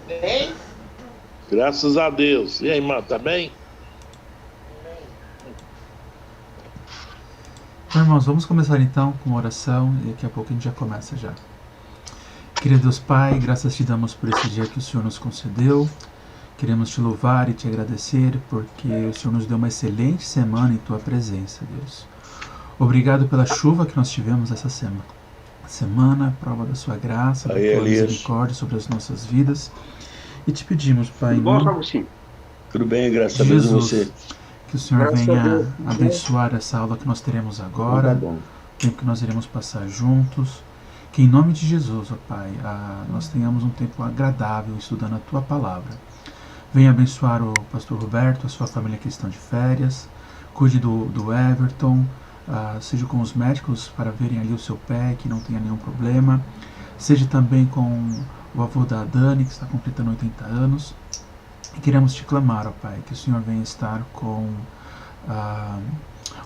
Bem? Graças a Deus. E aí, irmã, tá bem? Então, irmãos, vamos começar então com uma oração e daqui a pouco a gente já começa já. Querido Deus Pai, graças te damos por esse dia que o Senhor nos concedeu. Queremos te louvar e te agradecer porque o Senhor nos deu uma excelente semana em tua presença, Deus. Obrigado pela chuva que nós tivemos essa semana, prova da sua graça, da Aí, tua Elias. misericórdia sobre as nossas vidas. E te pedimos, Pai, em Tudo bom, nome Agostinho? Tudo bem, graças a de Deus e Jesus, você? que o Senhor Graças a venha Deus. abençoar essa aula que nós teremos Então agora, tá bom. o tempo que nós iremos passar juntos. Que em nome de Jesus, ó Pai, nós tenhamos um tempo agradável estudando a Tua Palavra. Venha abençoar o pastor Roberto, a sua família que estão de férias. Cuide do Everton, seja com os médicos para verem ali o seu pé, que não tenha nenhum problema. Seja também com o avô da Dani, que está completando 80 anos. E queremos te clamar, ó Pai, que o Senhor venha estar com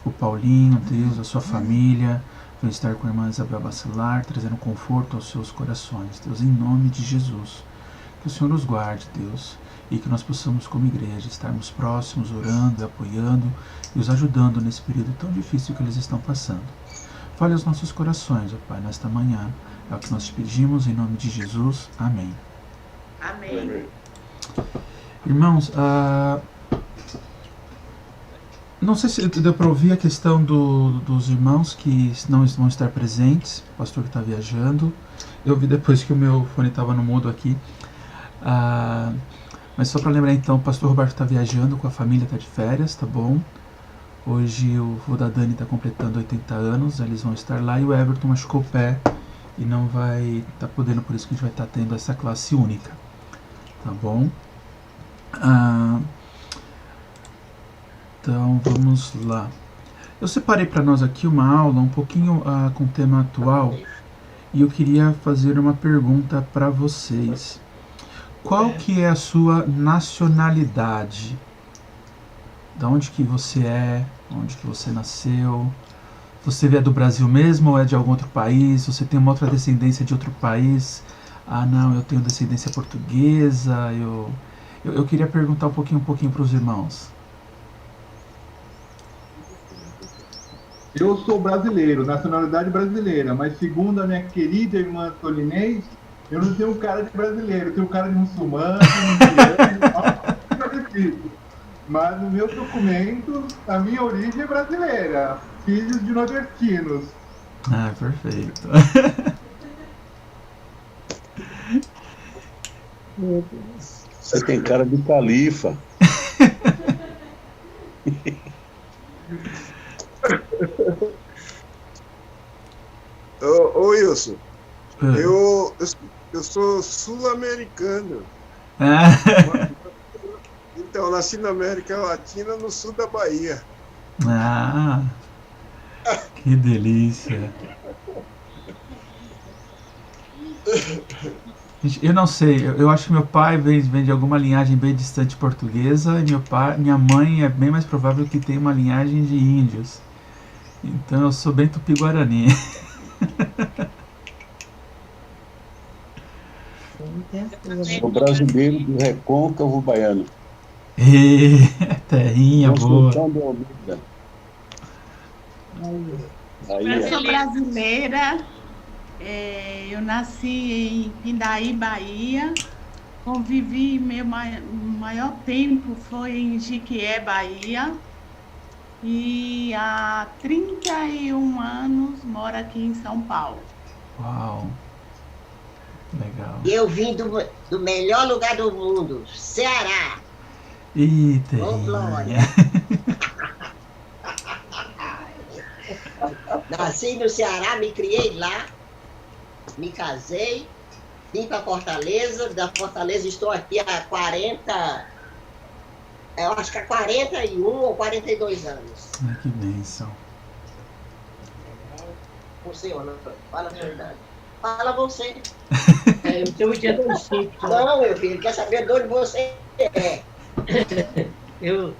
o Paulinho, Deus, a sua família. Venha estar com a irmã Isabel Bacelar, trazendo conforto aos seus corações. Deus, em nome de Jesus. Que o Senhor nos guarde, Deus, e que nós possamos, como igreja, estarmos próximos, orando, apoiando e os ajudando nesse período tão difícil que eles estão passando. Fale aos nossos corações, ó Pai, nesta manhã. É o que nós te pedimos, em nome de Jesus. Amém. Amém. Irmãos, não sei se deu para ouvir a questão dos irmãos que não vão estar presentes, o pastor que está viajando. Eu vi depois que o meu fone estava no mudo aqui. Mas só para lembrar então, o pastor Roberto está viajando com a família, está de férias, tá bom? Hoje o vô da Dani está completando 80 anos, eles vão estar lá e o Everton machucou o pé e não vai estar podendo, por isso que a gente vai estar tendo essa classe única, tá bom? Então vamos lá. Eu separei para nós aqui uma aula um pouquinho com o tema atual e eu queria fazer uma pergunta para vocês. Qual que é a sua nacionalidade? Da onde que você é? Onde que você nasceu? Você é do Brasil mesmo ou é de algum outro país? Você tem uma outra descendência de outro país? Ah, não, eu tenho descendência portuguesa. Eu queria perguntar um pouquinho para os irmãos. Eu sou brasileiro, nacionalidade brasileira, mas segundo a minha querida irmã Solinês, eu não tenho cara de brasileiro, eu tenho cara de muçulmano, indiano, mas no meu documento, a minha origem é brasileira, filhos de nordestinos. Ah, perfeito. Você tem cara de califa. Ô Wilson, eu sou sul-americano. Então, nasci na América Latina, no sul da Bahia. Ah, que delícia. Eu não sei, eu acho que meu pai vem de alguma linhagem bem distante portuguesa e minha mãe é bem mais provável que tenha uma linhagem de índios. Então eu sou bem tupi-guarani. Sou brasileiro do recôncavo baiano. Terrinha boa. Eu sou brasileira, eu nasci em Pindaí, Bahia, convivi, meu maior tempo foi em Jiquié, Bahia, e há 31 anos moro aqui em São Paulo. Uau, legal. Eu vim do melhor lugar do mundo, Ceará. Ih, Terrinha. Nasci no Ceará, me criei lá, me casei, vim para Fortaleza, da Fortaleza estou aqui há 40, eu acho que há 41 ou 42 anos. Ai, que bênção. Você, fala a verdade. Fala você. Eu tenho o dia do sítio. Não, meu filho, quer saber de onde você é? Eu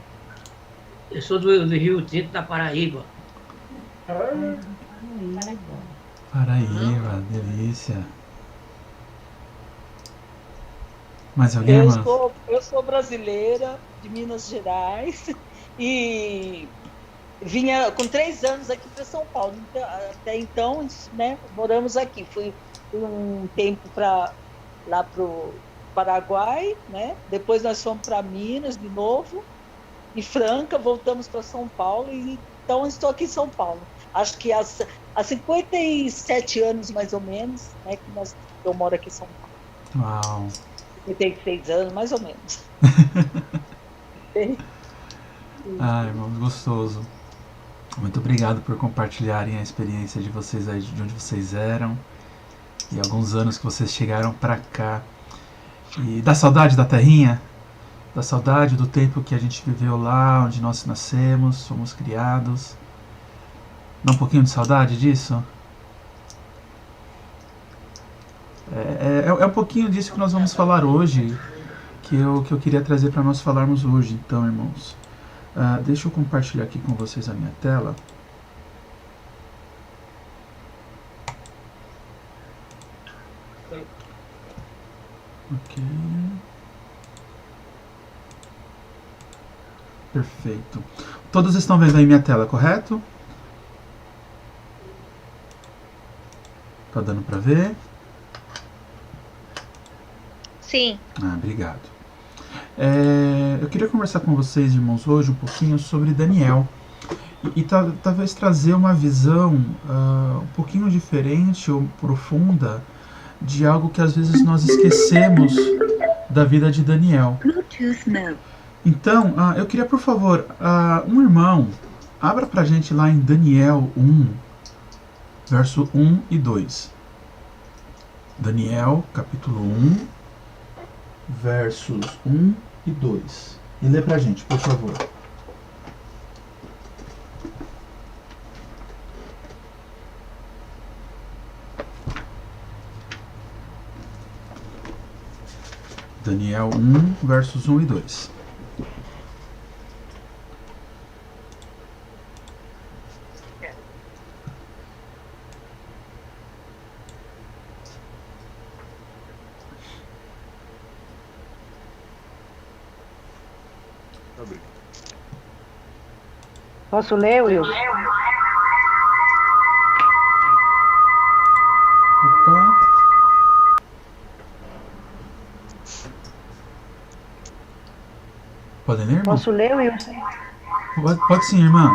sou do Rio Tinto, da Paraíba. Paraíba, delícia. Mais alguém, irmã? Eu sou brasileira, de Minas Gerais, e vinha com 3 anos aqui para São Paulo. Até então, né, moramos aqui. Fui um tempo lá para o Paraguai, né? Depois nós fomos para Minas de novo, e Franca, voltamos para São Paulo, e então estou aqui em São Paulo. Acho que há 57 anos, mais ou menos, né, que eu moro aqui em São Paulo. Uau! 56 anos, mais ou menos. Ai, irmão, gostoso. Muito obrigado por compartilharem a experiência de vocês aí, de onde vocês eram, e alguns anos que vocês chegaram pra cá. E dá saudade da terrinha? Dá saudade do tempo que a gente viveu lá, onde nós nascemos, fomos criados? Dá um pouquinho de saudade disso? É um pouquinho disso que nós vamos falar hoje, que eu queria trazer para nós falarmos hoje, então, irmãos. Deixa eu compartilhar aqui com vocês a minha tela. Ok. Perfeito. Todos estão vendo aí minha tela, correto? Tá dando para ver? Sim. Obrigado. Eu queria conversar com vocês, irmãos, hoje um pouquinho sobre Daniel. E talvez trazer uma visão um pouquinho diferente ou profunda de algo que às vezes nós esquecemos da vida de Daniel. Então, eu queria, por favor, um irmão, abra pra gente lá em Daniel 1, verso 1 e 2. Daniel, capítulo 1, versos 1 e 2. E lê pra gente, por favor. Daniel 1, versos 1 e 2. Posso ler, Will? Opa. Pode ler, irmão? Posso ler, Will? Pode sim, irmã.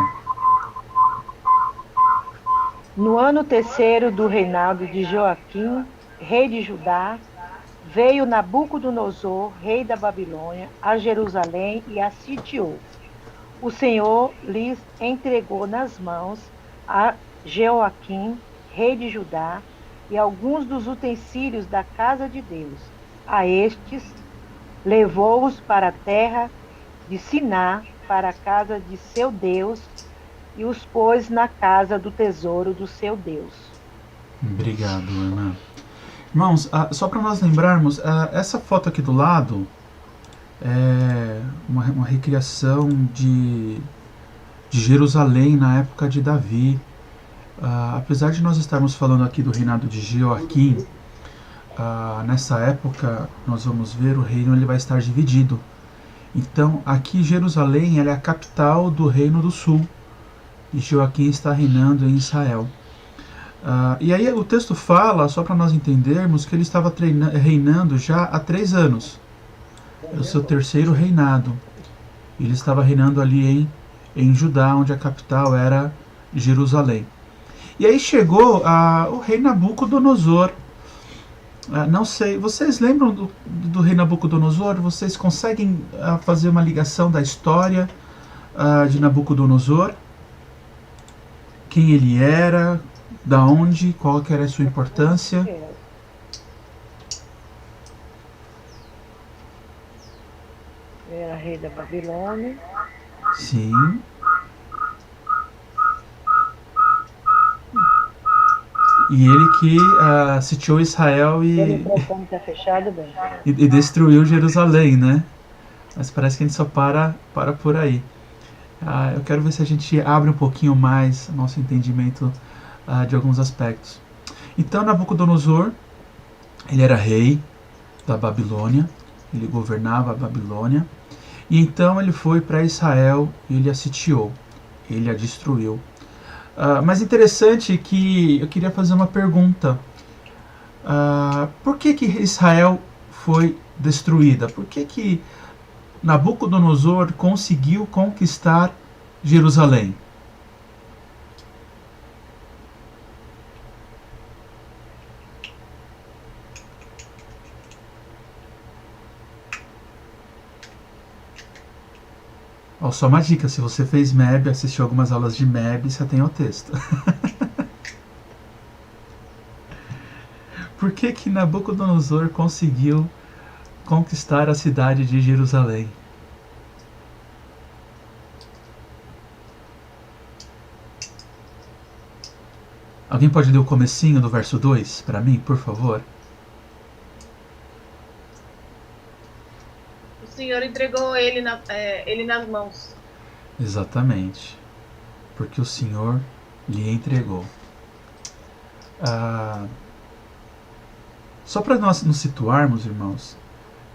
No ano 3º do reinado de Joaquim, rei de Judá, veio Nabucodonosor, rei da Babilônia, a Jerusalém e a sitiou. O Senhor lhes entregou nas mãos a Jeoaquim, rei de Judá, e alguns dos utensílios da casa de Deus. A estes levou-os para a terra de Siná, para a casa de seu Deus, e os pôs na casa do tesouro do seu Deus. Obrigado, irmã. Irmãos, só para nós lembrarmos, essa foto aqui do lado é uma recriação de Jerusalém na época de Davi. Apesar de nós estarmos falando aqui do reinado de Joaquim, nessa época nós vamos ver o reino ele vai estar dividido. Então aqui Jerusalém ela é a capital do reino do sul e Joaquim está reinando em Israel. E aí o texto fala, só para nós entendermos, que ele estava reinando já há 3 anos. É o seu 3º reinado. Ele estava reinando ali em Judá, onde a capital era Jerusalém. E aí chegou o rei Nabucodonosor. Não sei, vocês lembram do rei Nabucodonosor? Vocês conseguem fazer uma ligação da história de Nabucodonosor? Quem ele era? Da onde? Qual que era a sua importância? Era rei da Babilônia. Sim. E ele que sitiou Israel O microfone está fechado, bem. e destruiu Jerusalém, né? Mas parece que a gente só para por aí. Eu quero ver se a gente abre um pouquinho mais o nosso entendimento de alguns aspectos. Então Nabucodonosor, ele era rei da Babilônia, ele governava a Babilônia, e então ele foi para Israel e ele a sitiou, ele a destruiu. Mas interessante que eu queria fazer uma pergunta. Por que Israel foi destruída? Por que Nabucodonosor conseguiu conquistar Jerusalém? Só uma dica, se você fez MEB, assistiu algumas aulas de MEB, você tem o texto. Por que Nabucodonosor conseguiu conquistar a cidade de Jerusalém? Alguém pode ler o comecinho do verso 2 para mim, por favor? O Senhor entregou ele nas mãos. Exatamente. Porque o Senhor lhe entregou. Só para nós nos situarmos, irmãos,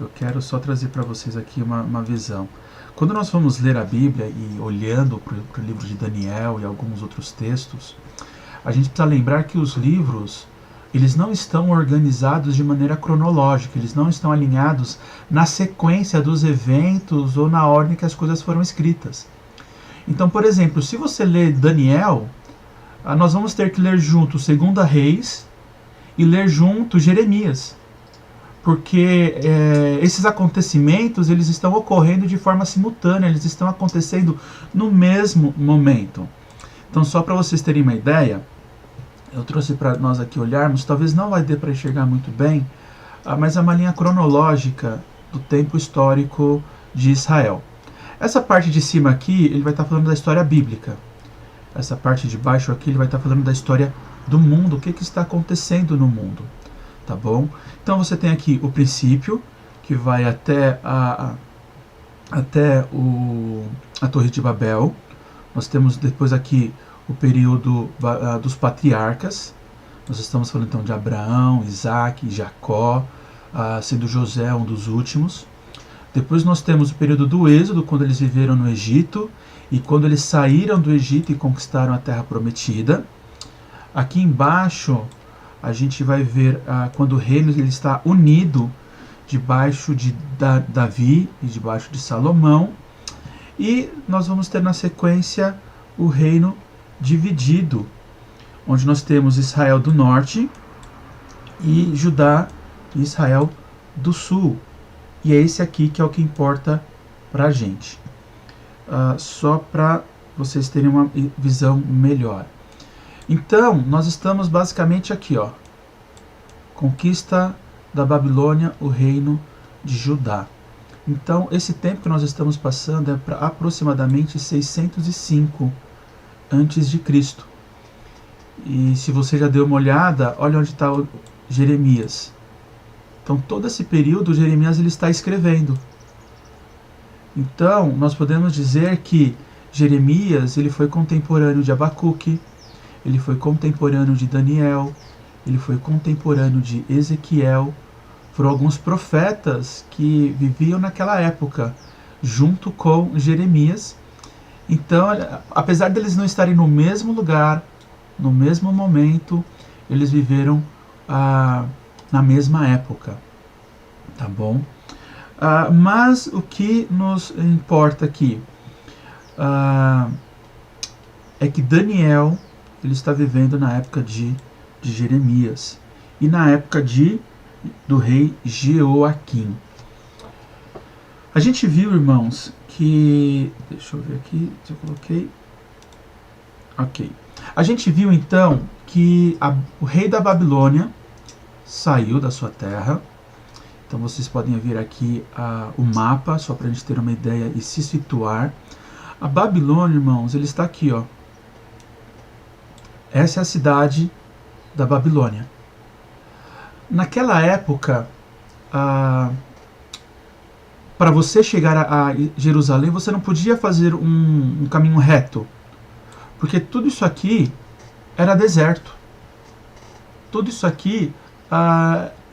eu quero só trazer para vocês aqui uma visão. Quando nós vamos ler a Bíblia e olhando para o livro de Daniel e alguns outros textos, a gente precisa lembrar que os livros, eles não estão organizados de maneira cronológica, eles não estão alinhados na sequência dos eventos ou na ordem que as coisas foram escritas. Então, por exemplo, se você ler Daniel, nós vamos ter que ler junto 2 Reis e ler junto Jeremias, porque esses acontecimentos eles estão ocorrendo de forma simultânea, eles estão acontecendo no mesmo momento. Então, só para vocês terem uma ideia, eu trouxe para nós aqui olharmos, talvez não vai dar para enxergar muito bem, mas é uma linha cronológica do tempo histórico de Israel. Essa parte de cima aqui, ele vai estar falando da história bíblica. Essa parte de baixo aqui, ele vai estar falando da história do mundo, o que está acontecendo no mundo. Tá bom? Então você tem aqui o princípio, que vai até a Torre de Babel. Nós temos depois aqui o período dos patriarcas. Nós estamos falando então de Abraão, Isaac, Jacó, sendo José um dos últimos. Depois nós temos o período do Êxodo, quando eles viveram no Egito e quando eles saíram do Egito e conquistaram a Terra Prometida. Aqui embaixo a gente vai ver quando o reino ele está unido debaixo de Davi e debaixo de Salomão. E nós vamos ter na sequência o reino dividido, onde nós temos Israel do norte e Judá e Israel do sul. E é esse aqui que é o que importa para a gente. Só para vocês terem uma visão melhor. Então, nós estamos basicamente aqui, ó. Conquista da Babilônia, o reino de Judá. Então, esse tempo que nós estamos passando é para aproximadamente 605 a.C. E se você já deu uma olhada, olha onde está o Jeremias. Então, todo esse período, Jeremias ele está escrevendo. Então, nós podemos dizer que Jeremias ele foi contemporâneo de Abacuque, ele foi contemporâneo de Daniel, ele foi contemporâneo de Ezequiel. Foram alguns profetas que viviam naquela época, junto com Jeremias. Então, apesar deles não estarem no mesmo lugar, no mesmo momento, eles viveram na mesma época. Tá bom? Mas o que nos importa aqui é que Daniel ele está vivendo na época de Jeremias e na época do rei Jeoaquim. A gente viu, irmãos, que... Deixa eu ver aqui se eu coloquei... Ok. A gente viu, então, que o rei da Babilônia saiu da sua terra. Então, vocês podem ver aqui o mapa, só para a gente ter uma ideia e se situar. A Babilônia, irmãos, ele está aqui, ó. Essa é a cidade da Babilônia. Naquela época, para você chegar a Jerusalém, você não podia fazer um caminho reto, porque tudo isso aqui era deserto. Tudo isso aqui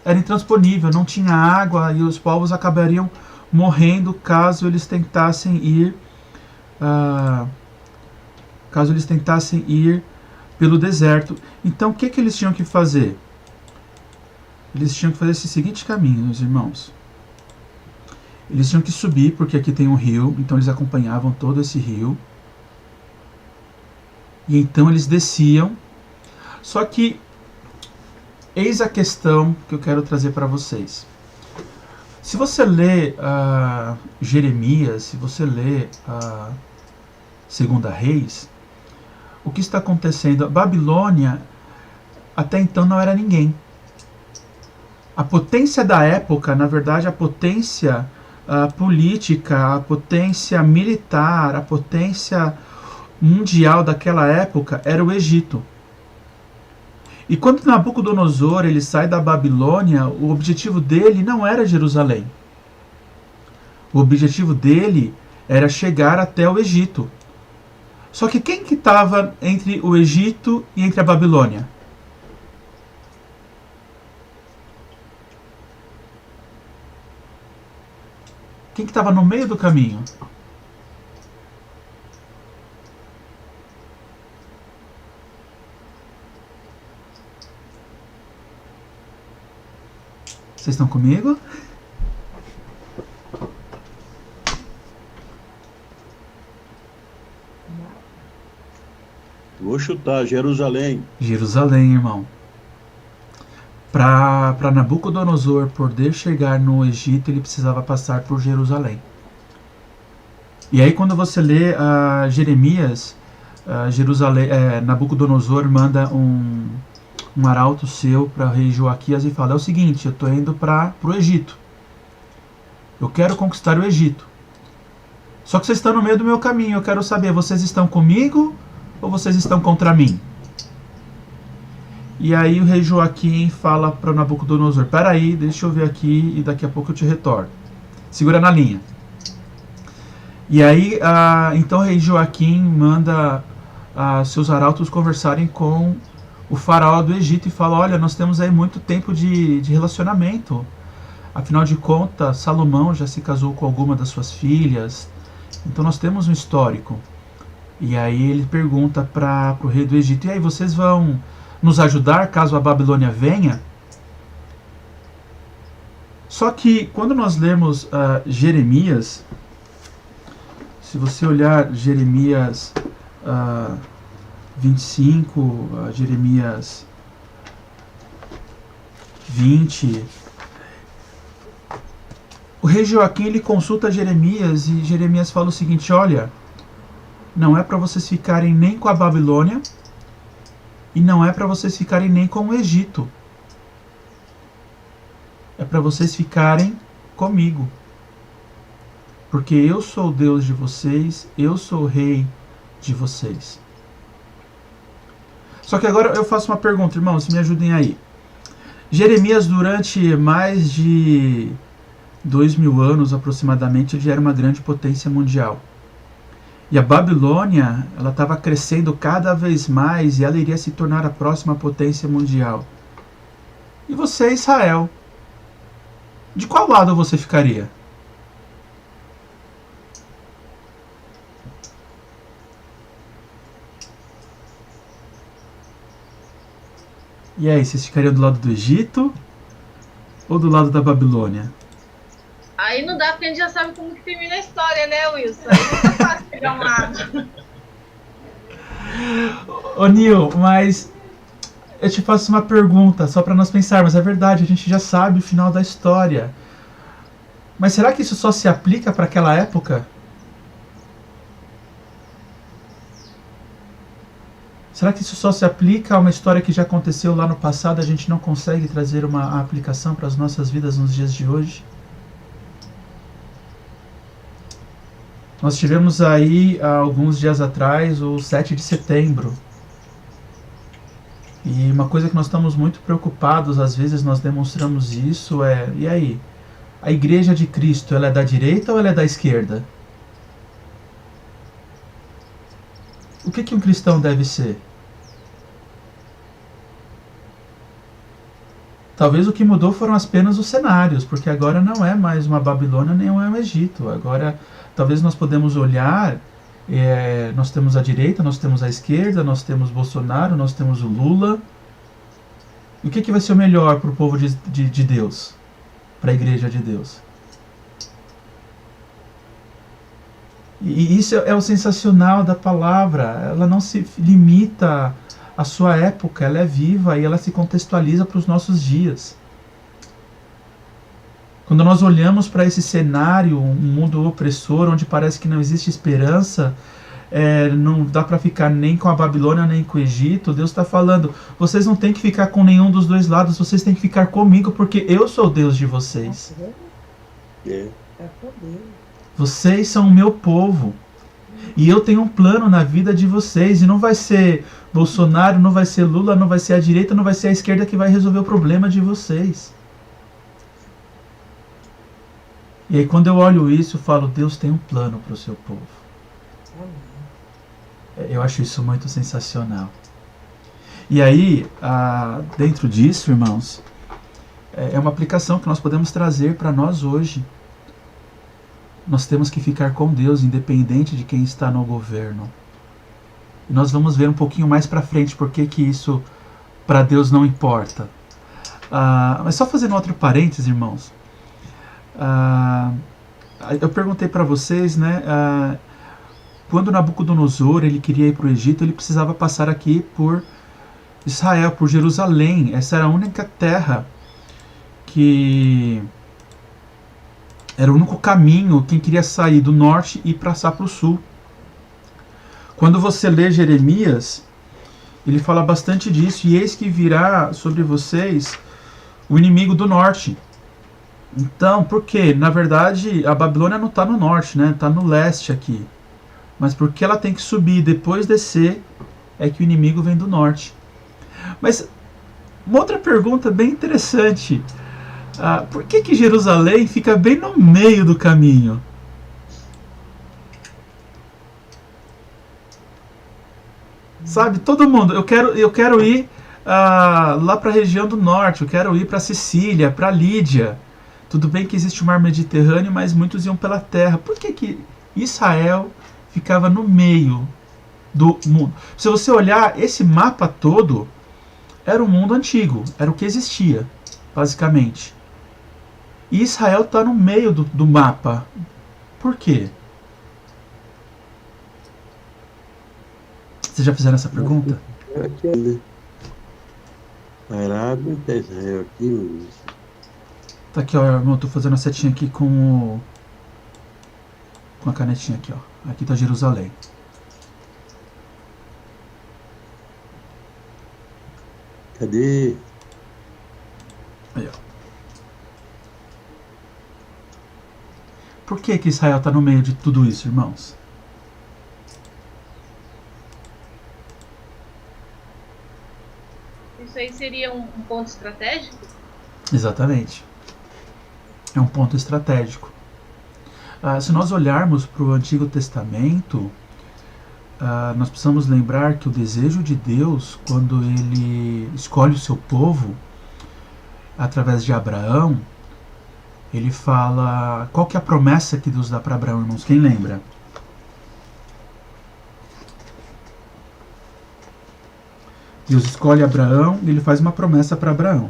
era intransponível, não tinha água e os povos acabariam morrendo caso eles tentassem ir pelo deserto. Então o que eles tinham que fazer? Eles tinham que fazer esse seguinte caminho, meus irmãos. Eles tinham que subir, porque aqui tem um rio, então eles acompanhavam todo esse rio. E então eles desciam. Só que, eis a questão que eu quero trazer para vocês. Se você lê Jeremias, se você lê Segunda Reis, o que está acontecendo? A Babilônia, até então, não era ninguém. A potência da época, na verdade, a potência política, a potência militar, a potência mundial daquela época era o Egito. E quando Nabucodonosor ele sai da Babilônia, o objetivo dele não era Jerusalém. O objetivo dele era chegar até o Egito. Só que quem que estava entre o Egito e entre a Babilônia? Quem que estava no meio do caminho? Vocês estão comigo? Vou chutar, Jerusalém. Jerusalém, irmão. Para Nabucodonosor poder chegar no Egito, ele precisava passar por Jerusalém. E aí quando você lê Jeremias, Nabucodonosor manda um arauto seu para o rei Joaquias e fala: é o seguinte, eu estou indo para o Egito. Eu quero conquistar o Egito. Só que vocês estão no meio do meu caminho. Eu quero saber, vocês estão comigo ou vocês estão contra mim? E aí o rei Joaquim fala para Nabucodonosor: peraí, deixa eu ver aqui e daqui a pouco eu te retorno. Segura na linha. E aí, então o rei Joaquim manda seus arautos conversarem com o faraó do Egito e fala: olha, nós temos aí muito tempo de relacionamento. Afinal de contas, Salomão já se casou com alguma das suas filhas. Então nós temos um histórico. E aí ele pergunta para o rei do Egito: e aí, vocês vão nos ajudar caso a Babilônia venha? Só que quando nós lemos Jeremias, se você olhar Jeremias 25, Jeremias 20, o rei Joaquim ele consulta Jeremias e Jeremias fala o seguinte: olha, não é para vocês ficarem nem com a Babilônia e não é para vocês ficarem nem com o Egito. É para vocês ficarem comigo. Porque eu sou o Deus de vocês, eu sou o rei de vocês. Só que agora eu faço uma pergunta, irmãos, me ajudem aí. Jeremias, durante mais de 2000 anos aproximadamente, ele já era uma grande potência mundial. E a Babilônia, ela estava crescendo cada vez mais e ela iria se tornar a próxima potência mundial. E você, Israel, de qual lado você ficaria? E aí, vocês ficariam do lado do Egito ou do lado da Babilônia? Aí não dá, porque a gente já sabe como que termina a história, né, Wilson? Aí não é fácil pegar um lado. Ô Nil, mas eu te faço uma pergunta, só para nós pensarmos. É verdade, a gente já sabe o final da história. Mas será que isso só se aplica para aquela época? Será que isso só se aplica a uma história que já aconteceu lá no passado e a gente não consegue trazer uma aplicação para as nossas vidas nos dias de hoje? Nós tivemos aí, há alguns dias atrás, o 7 de setembro. E uma coisa que nós estamos muito preocupados, às vezes nós demonstramos isso, e aí? A Igreja de Cristo, ela é da direita ou ela é da esquerda? O que um cristão deve ser? Talvez o que mudou foram apenas os cenários, porque agora não é mais uma Babilônia nem um Egito. Agora, talvez nós podemos olhar, nós temos a direita, nós temos a esquerda, nós temos Bolsonaro, nós temos o Lula. O que vai ser o melhor para o povo de Deus? Para a igreja de Deus? E isso é o sensacional da palavra. Ela não se limita à sua época, ela é viva e ela se contextualiza para os nossos dias. Quando nós olhamos para esse cenário, um mundo opressor, onde parece que não existe esperança, não dá para ficar nem com a Babilônia nem com o Egito, Deus está falando, vocês não têm que ficar com nenhum dos dois lados, vocês têm que ficar comigo, porque eu sou o Deus de vocês. Vocês são o meu povo. E eu tenho um plano na vida de vocês. E não vai ser Bolsonaro, não vai ser Lula, não vai ser a direita, não vai ser a esquerda que vai resolver o problema de vocês. E aí quando eu olho isso, eu falo, Deus tem um plano para o seu povo. Eu acho isso muito sensacional. E aí, dentro disso, irmãos, é uma aplicação que nós podemos trazer para nós hoje. Nós temos que ficar com Deus, independente de quem está no governo. E nós vamos ver um pouquinho mais para frente porque que isso para Deus não importa. Mas só fazendo outro parênteses, irmãos. Eu perguntei para vocês, né? Quando Nabucodonosor ele queria ir para o Egito, ele precisava passar aqui por Israel, por Jerusalém. Essa era a única terra que era o único caminho, quem queria sair do norte e passar para o sul. Quando você lê Jeremias, ele fala bastante disso. E eis que virá sobre vocês o inimigo do norte. Então, por quê? Na verdade, a Babilônia não está no norte, né? Está no leste aqui. Mas porque ela tem que subir e depois descer, é que o inimigo vem do norte. Mas uma outra pergunta bem interessante. Por que Jerusalém fica bem no meio do caminho? Sabe, todo mundo, eu quero ir lá para a região do norte, eu quero ir para Sicília, para Lídia. Tudo bem que existe o mar Mediterrâneo, mas muitos iam pela terra. Por que Israel ficava no meio do mundo? Se você olhar, esse mapa todo era o mundo antigo, era o que existia, basicamente. E Israel está no meio do mapa. Por quê? Vocês já fizeram essa pergunta? Arábia, tá Israel aqui, meu. Tá aqui, ó, irmão, tô fazendo a setinha aqui com a canetinha aqui, ó. Aqui tá Jerusalém. Cadê? Aí, ó. Por que Israel está no meio de tudo isso, irmãos? Isso aí seria um ponto estratégico? Exatamente. É um ponto estratégico. Se nós olharmos para o Antigo Testamento, nós precisamos lembrar que o desejo de Deus, quando Ele escolhe o seu povo, através de Abraão, Ele fala... Qual que é a promessa que Deus dá para Abraão, irmãos? Quem lembra? Deus escolhe Abraão e Ele faz uma promessa para Abraão.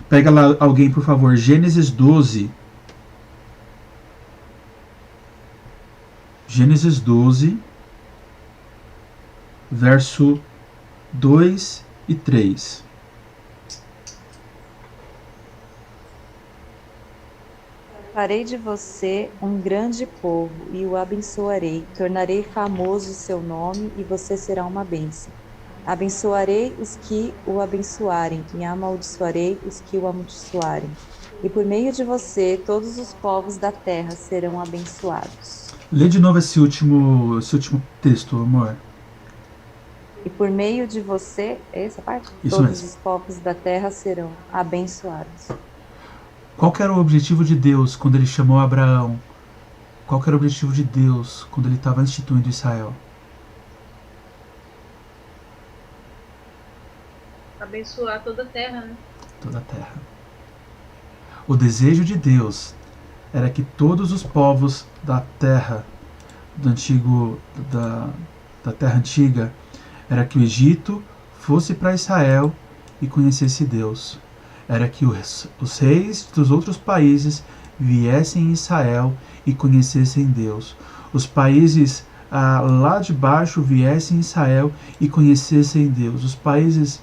Pega lá alguém, por favor, Gênesis 12. Gênesis 12, verso 2 e 3. Farei de você um grande povo e o abençoarei. Tornarei famoso o seu nome e você será uma bênção. Abençoarei os que o abençoarem e amaldiçoarei os que o amaldiçoarem. E por meio de você, todos os povos da terra serão abençoados. Lê de novo esse último texto, amor. E por meio de você, essa parte? Isso todos mesmo. os povos da terra serão abençoados. Qual que era o objetivo de Deus quando Ele chamou Abraão? Qual que era o objetivo de Deus quando Ele estava instituindo Israel? abençoar toda a terra, né? Toda a terra. O desejo de Deus era que todos os povos da terra da terra antiga, era que o Egito fosse para Israel e conhecesse Deus. Era que os reis dos outros países viessem em Israel e conhecessem Deus. Os países lá de baixo viessem em Israel e conhecessem Deus. Os países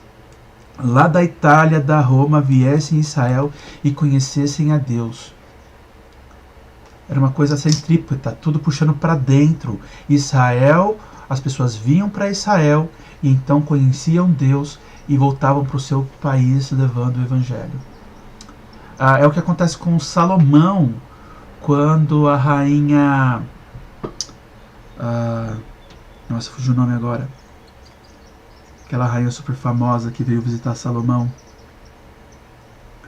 lá da Itália, da Roma, viessem em Israel e conhecessem a Deus. Era uma coisa centrípeta, tudo puxando para dentro. Israel, as pessoas vinham para Israel e então conheciam Deus e voltavam para o seu país levando o Evangelho. É o que acontece com Salomão, quando a rainha... nossa, fugiu o nome agora. Aquela rainha super famosa que veio visitar Salomão.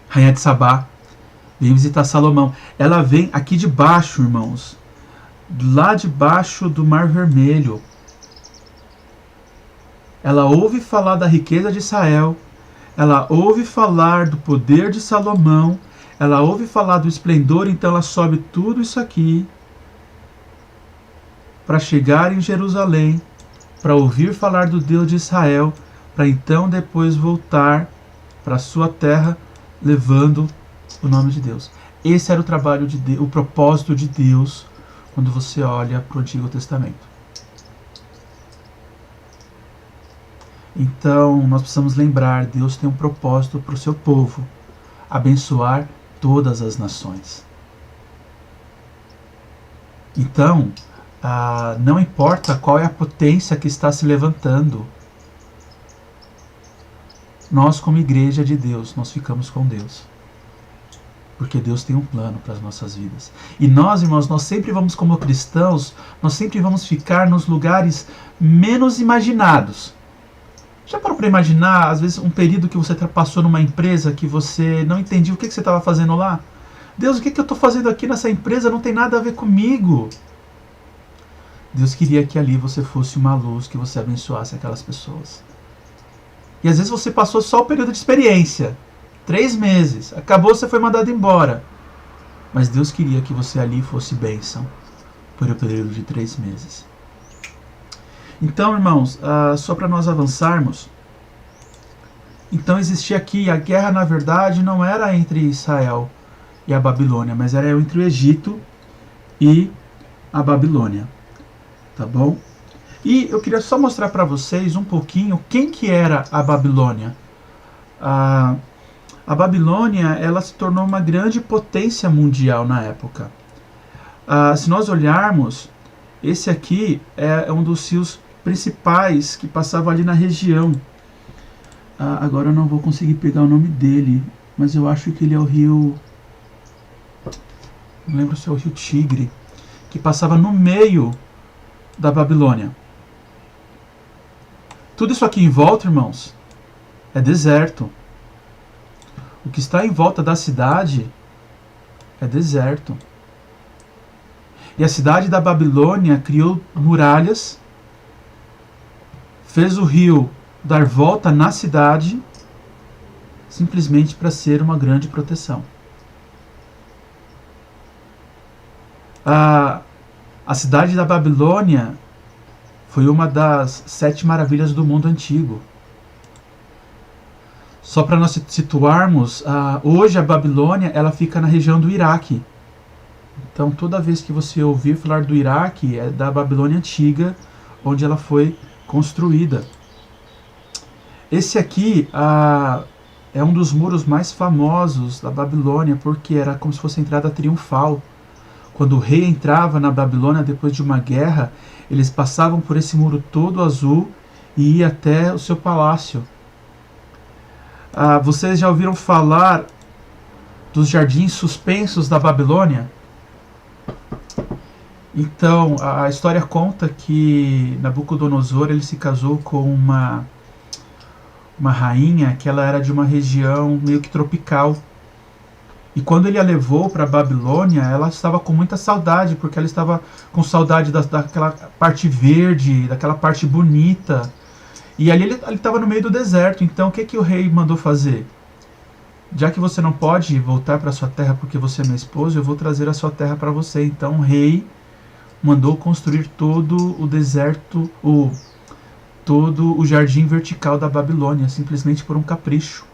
Rainha de Sabá. Veio visitar Salomão. Ela vem aqui de baixo, irmãos. Lá debaixo do Mar Vermelho. Ela ouve falar da riqueza de Israel. Ela ouve falar do poder de Salomão. Ela ouve falar do esplendor. Então ela sobe tudo isso aqui para chegar em Jerusalém, para ouvir falar do Deus de Israel, para então depois voltar para a sua terra levando o nome de Deus. Esse era o trabalho de Deus, o propósito de Deus quando você olha para o Antigo Testamento. Então nós precisamos lembrar, Deus tem um propósito para o seu povo, abençoar todas as nações. Então, não importa qual é a potência que está se levantando, nós como igreja de Deus, nós ficamos com Deus. Porque Deus tem um plano para as nossas vidas. E nós, irmãos, nós sempre vamos, como cristãos, nós sempre vamos ficar nos lugares menos imaginados. Já parou para imaginar, às vezes, um período que você passou numa empresa que você não entendia o que você estava fazendo lá? Deus, o que eu estou fazendo aqui nessa empresa? Não tem nada a ver comigo. Deus queria que ali você fosse uma luz, que você abençoasse aquelas pessoas. E às vezes você passou só o período de experiência. 3 meses. Acabou, você foi mandado embora. Mas Deus queria que você ali fosse bênção por um período de 3 meses. Então, irmãos, só para nós avançarmos. Então existia aqui, a guerra na verdade não era entre Israel e a Babilônia, mas era entre o Egito e a Babilônia. Tá bom? E eu queria só mostrar para vocês um pouquinho quem que era a Babilônia. A Babilônia, ela se tornou uma grande potência mundial na época. Se nós olharmos, esse aqui é um dos rios principais que passava ali na região. Agora eu não vou conseguir pegar o nome dele, mas eu acho que ele é o rio... Não lembro se é o rio Tigre, que passava no meio da Babilônia. Tudo isso aqui em volta, irmãos, é deserto. O que está em volta da cidade é deserto. E a cidade da Babilônia criou muralhas, fez o rio dar volta na cidade, simplesmente para ser uma grande proteção. A cidade da Babilônia foi uma das 7 maravilhas do mundo antigo. Só para nós situarmos, hoje a Babilônia ela fica na região do Iraque. Então toda vez que você ouvir falar do Iraque, é da Babilônia antiga, onde ela foi construída. Esse aqui é um dos muros mais famosos da Babilônia, porque era como se fosse a entrada triunfal. Quando o rei entrava na Babilônia depois de uma guerra, eles passavam por esse muro todo azul e ia até o seu palácio. Vocês já ouviram falar dos jardins suspensos da Babilônia? Então, a história conta que Nabucodonosor ele se casou com uma rainha que ela era de uma região meio que tropical. E quando ele a levou para a Babilônia, ela estava com muita saudade, porque ela estava com saudade daquela parte verde, daquela parte bonita. E ali ele estava no meio do deserto, então o que, que o rei mandou fazer? Já que você não pode voltar para sua terra porque você é minha esposa, eu vou trazer a sua terra para você. Então o rei mandou construir todo o deserto, todo o jardim vertical da Babilônia, simplesmente por um capricho.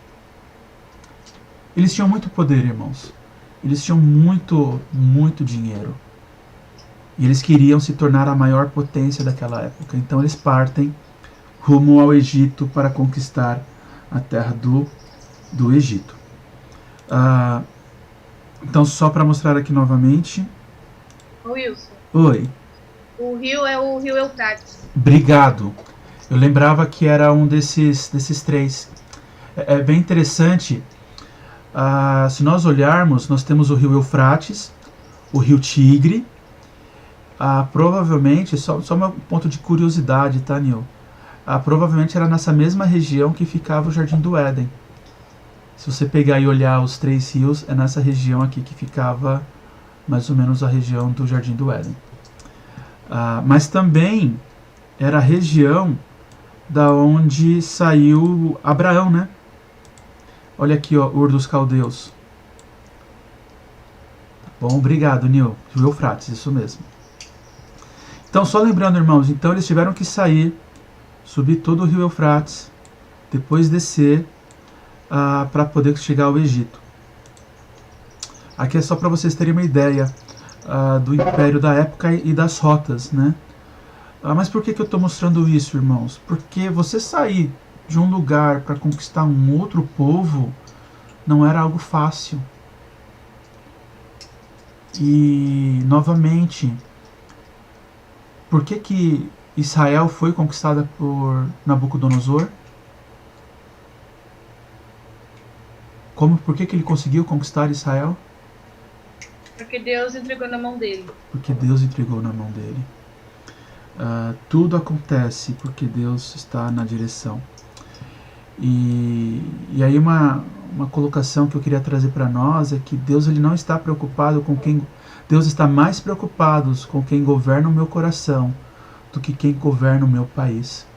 Eles tinham muito poder, irmãos. Eles tinham muito, muito dinheiro. E eles queriam se tornar a maior potência daquela época. Então eles partem rumo ao Egito para conquistar a terra do Egito. Então, só para mostrar aqui novamente. Wilson. Oi. O rio é o rio Eufrates. Obrigado. Eu lembrava que era um desses três. É bem interessante. Se nós olharmos, nós temos o rio Eufrates, o rio Tigre. Provavelmente, só um ponto de curiosidade, tá, Nil? Provavelmente era nessa mesma região que ficava o Jardim do Éden. Se você pegar e olhar os três rios, é nessa região aqui que ficava mais ou menos a região do Jardim do Éden. Mas também era a região da onde saiu Abraão, né? Olha aqui, ó, Ur dos Caldeus. Bom, obrigado, Nil. Rio Eufrates, isso mesmo. Então, só lembrando, irmãos, então eles tiveram que sair, subir todo o rio Eufrates, depois descer para poder chegar ao Egito. Aqui é só para vocês terem uma ideia do império da época e das rotas, né? Mas por que eu estou mostrando isso, irmãos? Porque você sair de um lugar para conquistar um outro povo não era algo fácil. E, novamente, por que Israel foi conquistada por Nabucodonosor? Por que ele conseguiu conquistar Israel? Porque Deus entregou na mão dele. Porque Deus entregou na mão dele. Tudo acontece porque Deus está na direção. E aí uma colocação que eu queria trazer para nós é que Deus ele não está preocupado com quem... Deus está mais preocupado com quem governa o meu coração do que quem governa o meu país.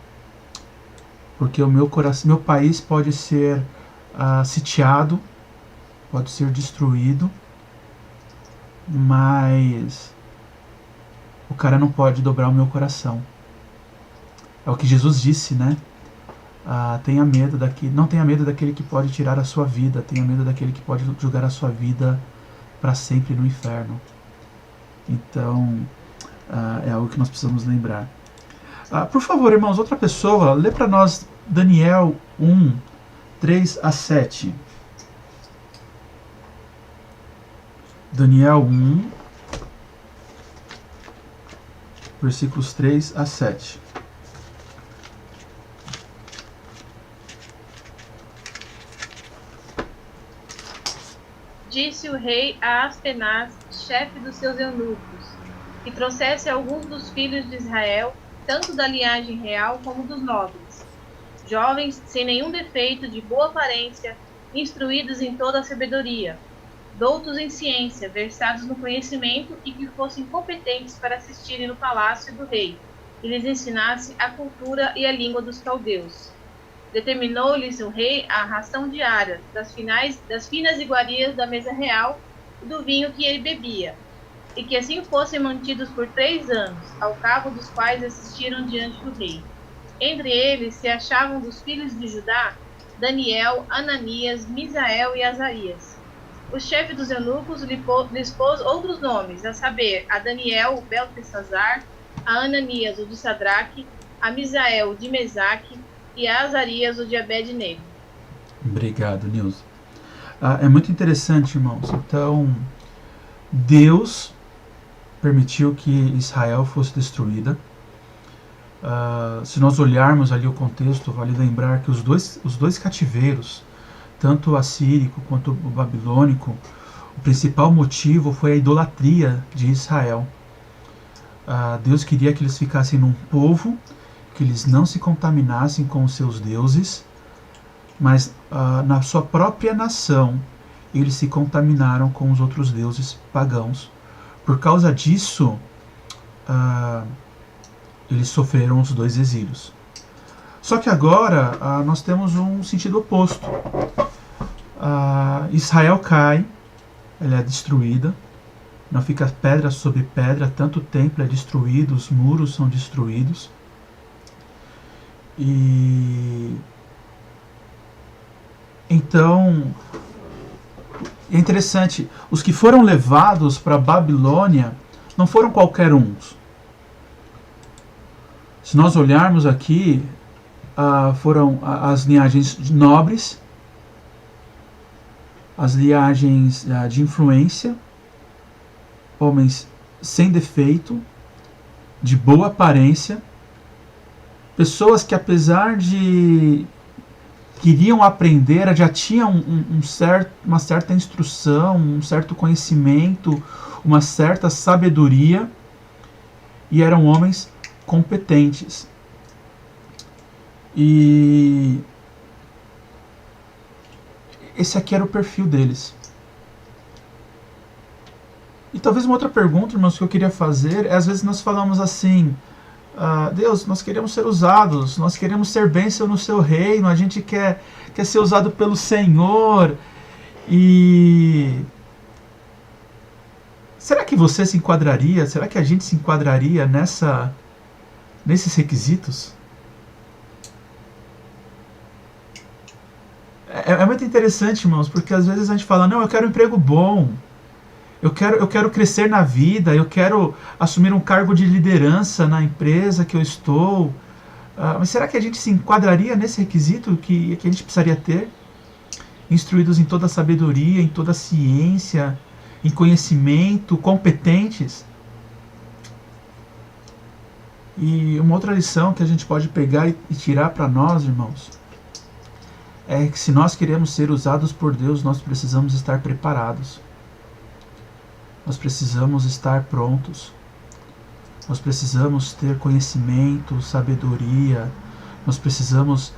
Porque o meu país pode ser sitiado, pode ser destruído, mas o cara não pode dobrar o meu coração. É o que Jesus disse, né? Não tenha medo daquele que pode tirar a sua vida, tenha medo daquele que pode jogar a sua vida para sempre no inferno. Então, é algo que nós precisamos lembrar. Por favor, irmãos, outra pessoa, lê para nós Daniel 1, 3 a 7. Daniel 1, versículos 3 a 7. Disse o rei a Aspenaz, chefe dos seus eunucos, que trouxesse alguns dos filhos de Israel, tanto da linhagem real como dos nobres, jovens sem nenhum defeito, de boa aparência, instruídos em toda a sabedoria, doutos em ciência, versados no conhecimento e que fossem competentes para assistirem no palácio do rei, e lhes ensinasse a cultura e a língua dos caldeus. Determinou-lhes o rei a ração diária das finas iguarias da mesa real e do vinho que ele bebia, e que assim fossem mantidos por 3 anos, ao cabo dos quais assistiram diante do rei. Entre eles se achavam dos filhos de Judá Daniel, Ananias, Misael e Azarias. O chefe dos eunucos lhes pôs outros nomes, a saber, a Daniel, o Beltesazar, a Ananias, o de Sadraque, a Misael, o de Mesaque, e a Azarias, o de Abed-nego. Obrigado, Nilson. É muito interessante, irmãos. Então, Deus permitiu que Israel fosse destruída. Se nós olharmos ali o contexto, vale lembrar que os dois cativeiros, tanto o assírico quanto o babilônico, o principal motivo foi a idolatria de Israel. Deus queria que eles ficassem num povo, que eles não se contaminassem com os seus deuses, mas na sua própria nação eles se contaminaram com os outros deuses pagãos. Por causa disso, eles sofreram os 2 exílios. Só que agora nós temos um sentido oposto. Israel cai, ela é destruída, não fica pedra sobre pedra, tanto o templo é destruído, os muros são destruídos. E então é interessante, os que foram levados para a Babilônia não foram qualquer uns. Se nós olharmos aqui, foram as linhagens nobres, as linhagens de influência, homens sem defeito, de boa aparência, pessoas que apesar de queriam aprender, já tinham uma certa instrução, um certo conhecimento, uma certa sabedoria, e eram homens competentes. E esse aqui era o perfil deles. E talvez uma outra pergunta, irmãos, que eu queria fazer é, às vezes nós falamos assim, Deus, nós queremos ser usados, nós queremos ser bênção no seu reino, a gente quer ser usado pelo Senhor. E será que você se enquadraria, será que a gente se enquadraria nesses requisitos? É muito interessante, irmãos, porque às vezes a gente fala, não, eu quero um emprego bom, eu quero crescer na vida, eu quero assumir um cargo de liderança na empresa que eu estou. Mas será que a gente se enquadraria nesse requisito que a gente precisaria ter? Instruídos em toda a sabedoria, em toda a ciência, em conhecimento, competentes? E uma outra lição que a gente pode pegar e tirar para nós, irmãos, é que se nós queremos ser usados por Deus, nós precisamos estar preparados. Nós precisamos estar prontos. Nós precisamos ter conhecimento, sabedoria. Nós precisamos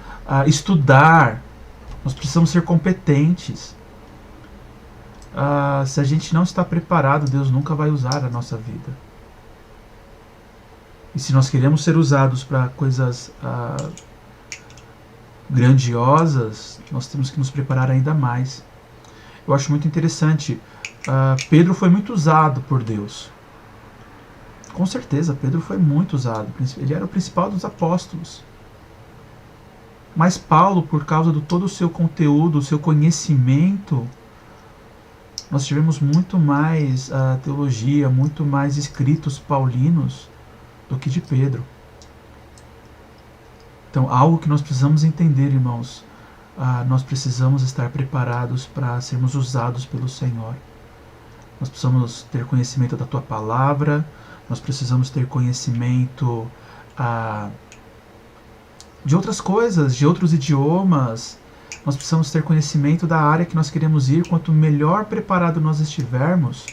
estudar. Nós precisamos ser competentes. Se a gente não está preparado, Deus nunca vai usar a nossa vida. E se nós queremos ser usados para coisas grandiosas, nós temos que nos preparar ainda mais. Eu acho muito interessante. Pedro foi muito usado por Deus. Com certeza, Pedro foi muito usado. Ele era o principal dos apóstolos. Mas Paulo, por causa de todo o seu conteúdo, o seu conhecimento, nós tivemos muito mais teologia, muito mais escritos paulinos do que de Pedro. Então, algo que nós precisamos entender, irmãos, nós precisamos estar preparados para sermos usados pelo Senhor. Nós precisamos ter conhecimento da Tua Palavra, nós precisamos ter conhecimento de outras coisas, de outros idiomas, nós precisamos ter conhecimento da área que nós queremos ir. Quanto melhor preparado nós estivermos,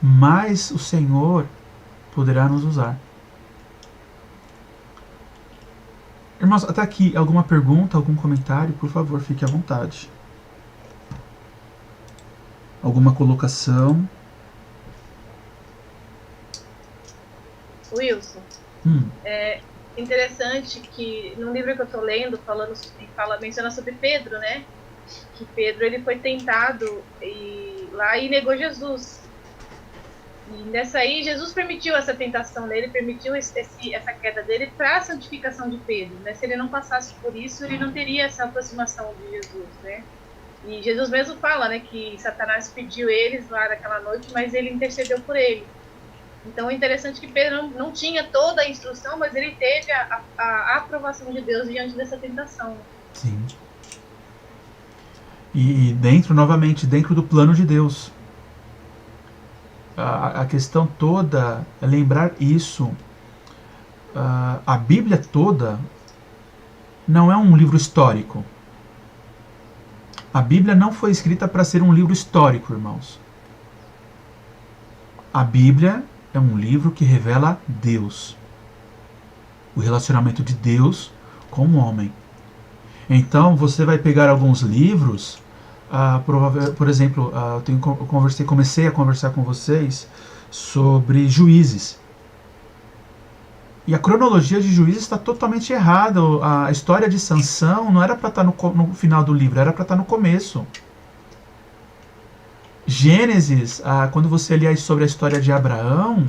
mais o Senhor poderá nos usar. Irmãos, até aqui, alguma pergunta, algum comentário? Por favor, fique à vontade. Alguma colocação? Wilson, é interessante que no livro que eu estou lendo, menciona sobre Pedro, né? Que Pedro ele foi tentado e negou Jesus. E nessa aí, Jesus permitiu essa tentação dele, permitiu essa queda dele para a santificação de Pedro, né? Se ele não passasse por isso, ele não teria essa aproximação de Jesus, né? E Jesus mesmo fala, né, que Satanás pediu eles lá naquela noite, mas ele intercedeu por ele. Então é interessante que Pedro não tinha toda a instrução, mas ele teve a aprovação de Deus diante dessa tentação. Sim. E novamente, dentro do plano de Deus. A questão toda é lembrar isso. A Bíblia toda não é um livro histórico. A Bíblia não foi escrita para ser um livro histórico, irmãos. A Bíblia é um livro que revela Deus. O relacionamento de Deus com o homem. Então, você vai pegar alguns livros, por exemplo, comecei a conversar com vocês sobre Juízes. E a cronologia de Juízes está totalmente errada. A história de Sansão não era para estar no final do livro, era para estar no começo. Gênesis, quando você lê sobre a história de Abraão,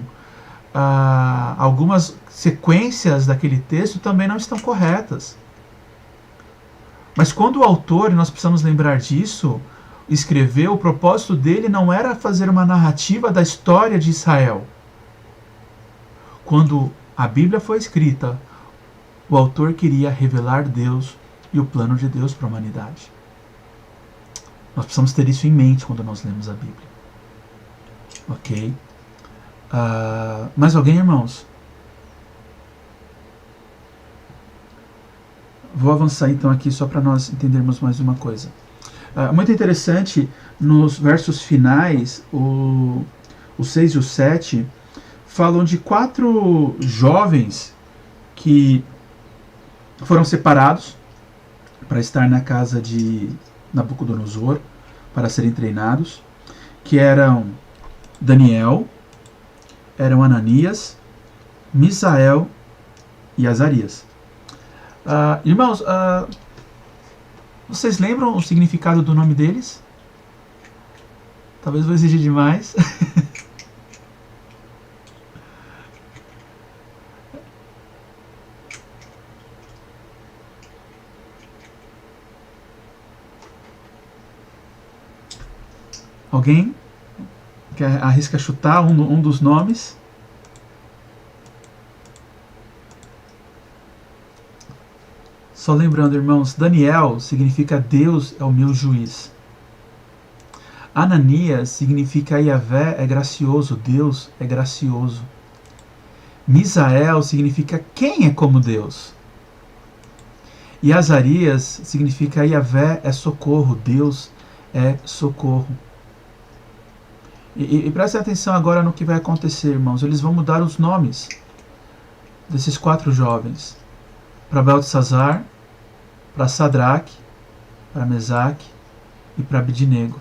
algumas sequências daquele texto também não estão corretas. Mas quando o autor, e nós precisamos lembrar disso, escreveu, o propósito dele não era fazer uma narrativa da história de Israel. Quando a Bíblia foi escrita, o autor queria revelar Deus e o plano de Deus para a humanidade. Nós precisamos ter isso em mente quando nós lemos a Bíblia. Ok? Mais alguém, irmãos? Vou avançar então aqui só para nós entendermos mais uma coisa. Muito interessante, nos versos finais, o 6 e o 7, falam de 4 jovens que foram separados para estar na casa de Nabucodonosor, para serem treinados, que eram Daniel, eram Ananias, Misael e Azarias. Irmãos, vocês lembram o significado do nome deles? Talvez vou exigir demais. Alguém que arrisca chutar um dos nomes? Só lembrando, irmãos, Daniel significa Deus é o meu juiz. Ananias significa Yahvé é gracioso, Deus é gracioso. Misael significa quem é como Deus. E Azarias significa Yahvé é socorro, Deus é socorro. E prestem atenção agora no que vai acontecer, irmãos. Eles vão mudar os nomes desses 4 jovens. Para Beltesazar, para Sadraque, para Mesaque e para Abidnego.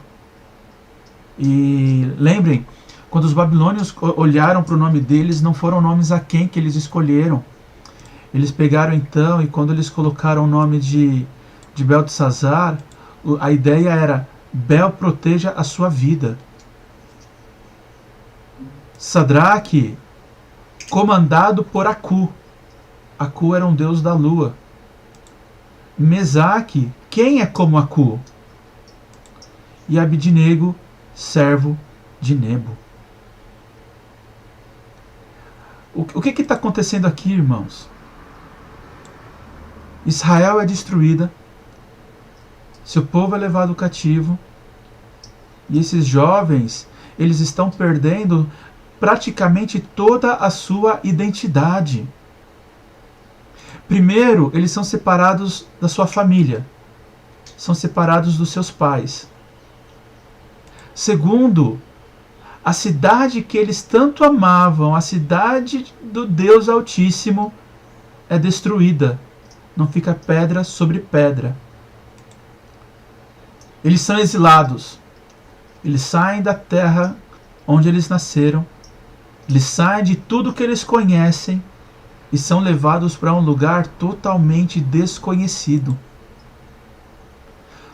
E lembrem, quando os babilônios olharam para o nome deles, não foram nomes a quem que eles escolheram. Eles pegaram então, e quando eles colocaram o nome de Beltesazar, a ideia era: Bel proteja a sua vida. Sadraque, comandado por Acu. Acu era um deus da lua. Mesaque, quem é como Acu? E Abidnego, servo de Nebo. O que está acontecendo aqui, irmãos? Israel é destruída, seu povo é levado cativo, e esses jovens, eles estão perdendo praticamente toda a sua identidade. Primeiro, eles são separados da sua família, são separados dos seus pais. Segundo, a cidade que eles tanto amavam, a cidade do Deus Altíssimo, é destruída. Não fica pedra sobre pedra. Eles são exilados. Eles saem da terra onde eles nasceram. Eles saem de tudo que eles conhecem e são levados para um lugar totalmente desconhecido.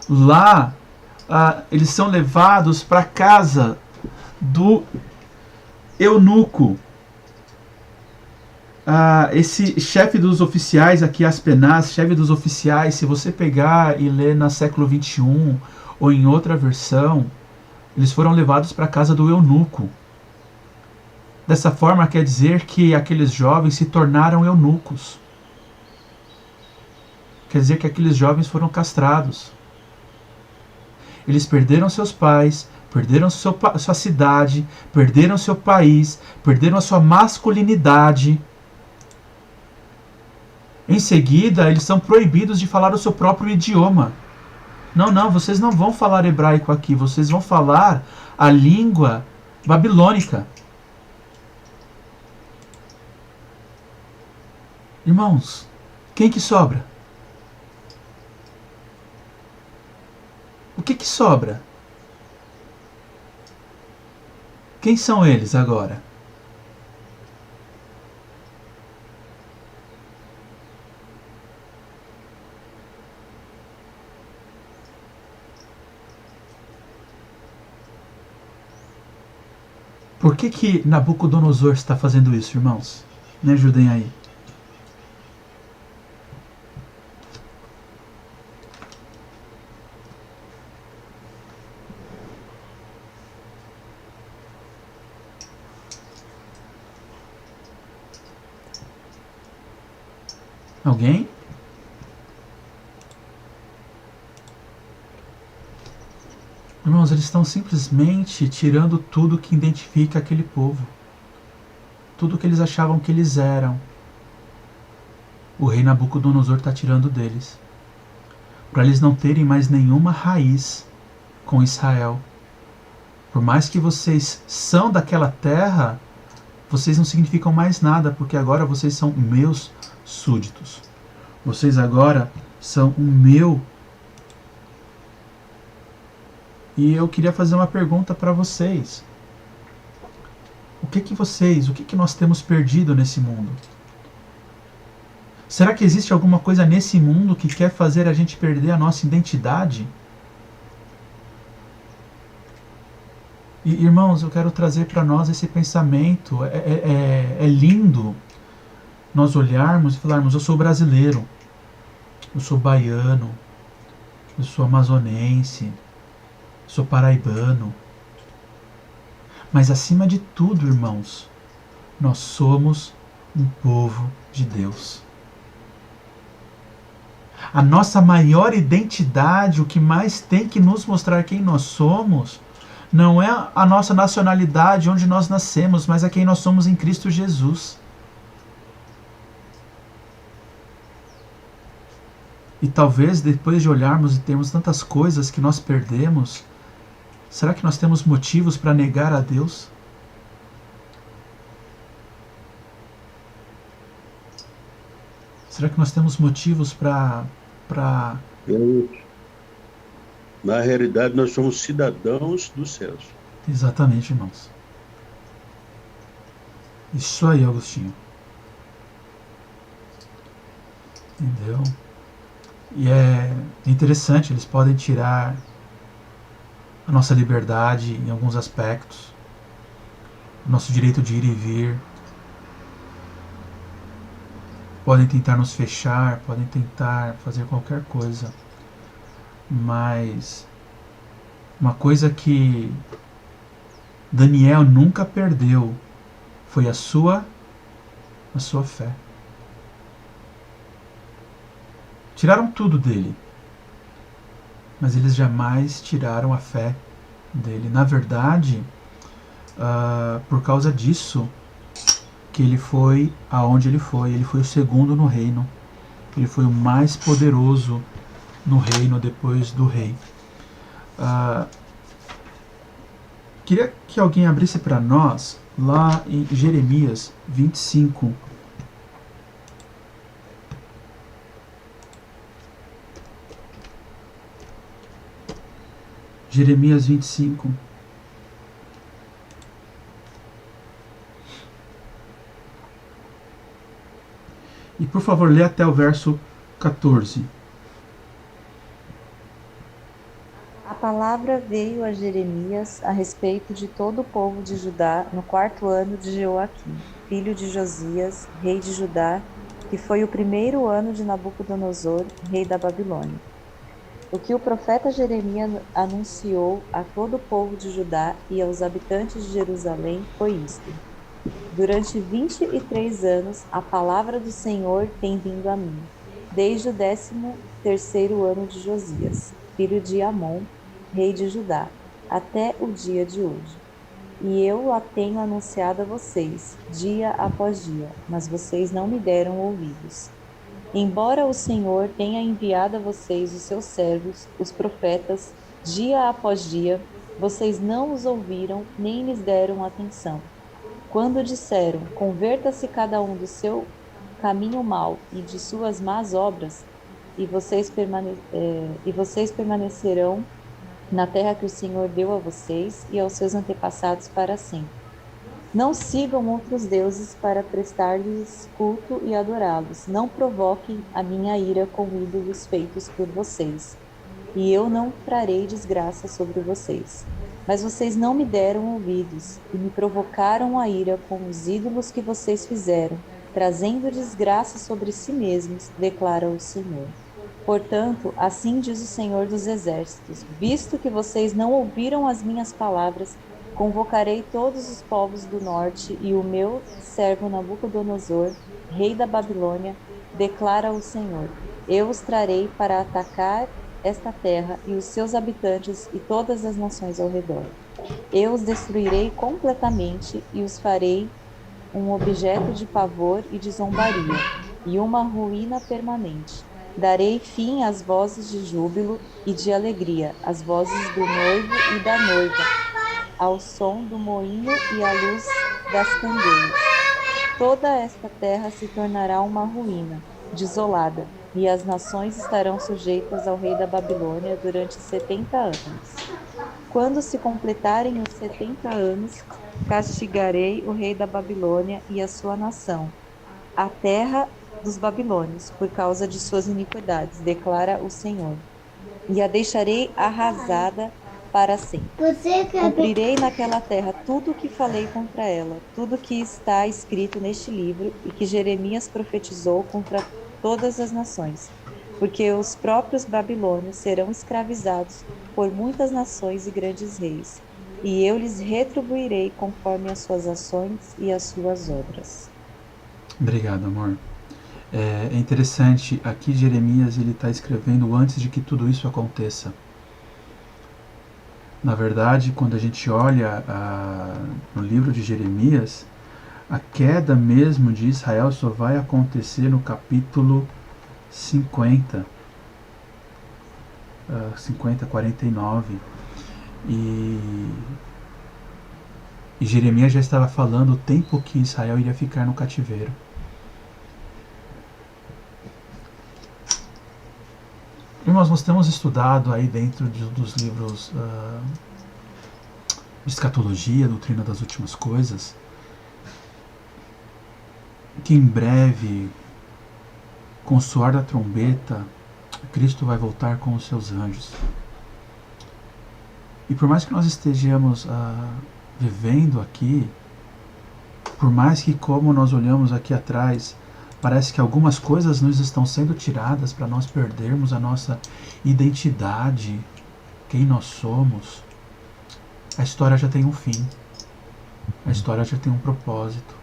Lá, eles são levados para a casa do eunuco. Esse chefe dos oficiais aqui, Aspenaz, chefe dos oficiais, se você pegar e ler no século 21 ou em outra versão, eles foram levados para a casa do eunuco. Dessa forma, quer dizer que aqueles jovens se tornaram eunucos. Quer dizer que aqueles jovens foram castrados. Eles perderam seus pais, perderam sua cidade, perderam seu país, perderam a sua masculinidade. Em seguida, eles são proibidos de falar o seu próprio idioma. Não, vocês não vão falar hebraico aqui, vocês vão falar a língua babilônica. Irmãos, quem que sobra? O que sobra? Quem são eles agora? Por que Nabucodonosor está fazendo isso, irmãos? Me ajudem aí. Alguém? Irmãos, eles estão simplesmente tirando tudo que identifica aquele povo. Tudo que eles achavam que eles eram. O rei Nabucodonosor está tirando deles. Para eles não terem mais nenhuma raiz com Israel. Por mais que vocês são daquela terra, vocês não significam mais nada, porque agora vocês são meus súditos. Vocês agora são o meu. E eu queria fazer uma pergunta para vocês. O que nós temos perdido nesse mundo? Será que existe alguma coisa nesse mundo que quer fazer a gente perder a nossa identidade? E, irmãos, eu quero trazer para nós esse pensamento. É lindo nós olharmos e falarmos: eu sou brasileiro, eu sou baiano, eu sou amazonense, sou paraibano. Mas acima de tudo, irmãos, nós somos um povo de Deus. A nossa maior identidade, o que mais tem que nos mostrar quem nós somos, não é a nossa nacionalidade, onde nós nascemos, mas é quem nós somos em Cristo Jesus. E talvez depois de olharmos e termos tantas coisas que nós perdemos, será que nós temos motivos para negar a Deus? Será que nós temos motivos para... Na realidade, nós somos cidadãos dos céus. Exatamente, irmãos. Isso aí, Agostinho. Entendeu? E é interessante, eles podem tirar a nossa liberdade em alguns aspectos, o nosso direito de ir e vir. Podem tentar nos fechar, podem tentar fazer qualquer coisa. Mas uma coisa que Daniel nunca perdeu foi a sua fé. Tiraram tudo dele, mas eles jamais tiraram a fé dele. Na verdade, por causa disso que ele foi aonde ele foi o segundo no reino, ele foi o mais poderoso no reino depois do rei. Queria que alguém abrisse para nós lá em Jeremias 25. Jeremias 25. E por favor, lê até o verso 14. A palavra veio a Jeremias a respeito de todo o povo de Judá no 4º ano de Joaquim, filho de Josias, rei de Judá, que foi o 1º ano de Nabucodonosor, rei da Babilônia. O que o profeta Jeremias anunciou a todo o povo de Judá e aos habitantes de Jerusalém foi isto: durante 23 anos a palavra do Senhor tem vindo a mim, desde o 13º ano de Josias, filho de Amon, rei de Judá, até o dia de hoje. E eu a tenho anunciado a vocês, dia após dia, mas vocês não me deram ouvidos. Embora o Senhor tenha enviado a vocês os seus servos, os profetas, dia após dia, vocês não os ouviram nem lhes deram atenção. Quando disseram: converta-se cada um do seu caminho mau e de suas más obras, e vocês permanecerão na terra que o Senhor deu a vocês e aos seus antepassados para sempre. Não sigam outros deuses para prestar-lhes culto e adorá-los. Não provoquem a minha ira com ídolos feitos por vocês, e eu não trarei desgraça sobre vocês. Mas vocês não me deram ouvidos e me provocaram a ira com os ídolos que vocês fizeram, trazendo desgraça sobre si mesmos, declara o Senhor. Portanto, assim diz o Senhor dos Exércitos: visto que vocês não ouviram as minhas palavras, convocarei todos os povos do norte e o meu servo Nabucodonosor, rei da Babilônia, declara o Senhor. Eu os trarei para atacar esta terra e os seus habitantes e todas as nações ao redor. Eu os destruirei completamente e os farei um objeto de pavor e de zombaria, e uma ruína permanente. Darei fim às vozes de júbilo e de alegria, às vozes do noivo e da noiva, ao som do moinho e à luz das candeias. Toda esta terra se tornará uma ruína, desolada, e as nações estarão sujeitas ao rei da Babilônia durante 70 anos. Quando se completarem os 70 anos, castigarei o rei da Babilônia e a sua nação, a terra dos babilônios, por causa de suas iniquidades, declara o Senhor. E a deixarei arrasada para sempre. Cumprirei naquela terra tudo o que falei contra ela, tudo que está escrito neste livro e que Jeremias profetizou contra todas as nações, porque os próprios babilônios serão escravizados por muitas nações e grandes reis, e eu lhes retribuirei conforme as suas ações e as suas obras. Obrigado, amor. É interessante, aqui Jeremias ele está escrevendo antes de que tudo isso aconteça. Na verdade, quando a gente olha no livro de Jeremias, a queda mesmo de Israel só vai acontecer no capítulo 50, 49. E Jeremias já estava falando o tempo que Israel iria ficar no cativeiro. Irmãos, nós temos estudado aí dentro dos livros de escatologia, doutrina das últimas coisas, que em breve, com o soar da trombeta, Cristo vai voltar com os seus anjos. E por mais que nós estejamos vivendo aqui, por mais que como nós olhamos aqui atrás, parece que algumas coisas nos estão sendo tiradas para nós perdermos a nossa identidade, quem nós somos. A história já tem um fim. A história já tem um propósito.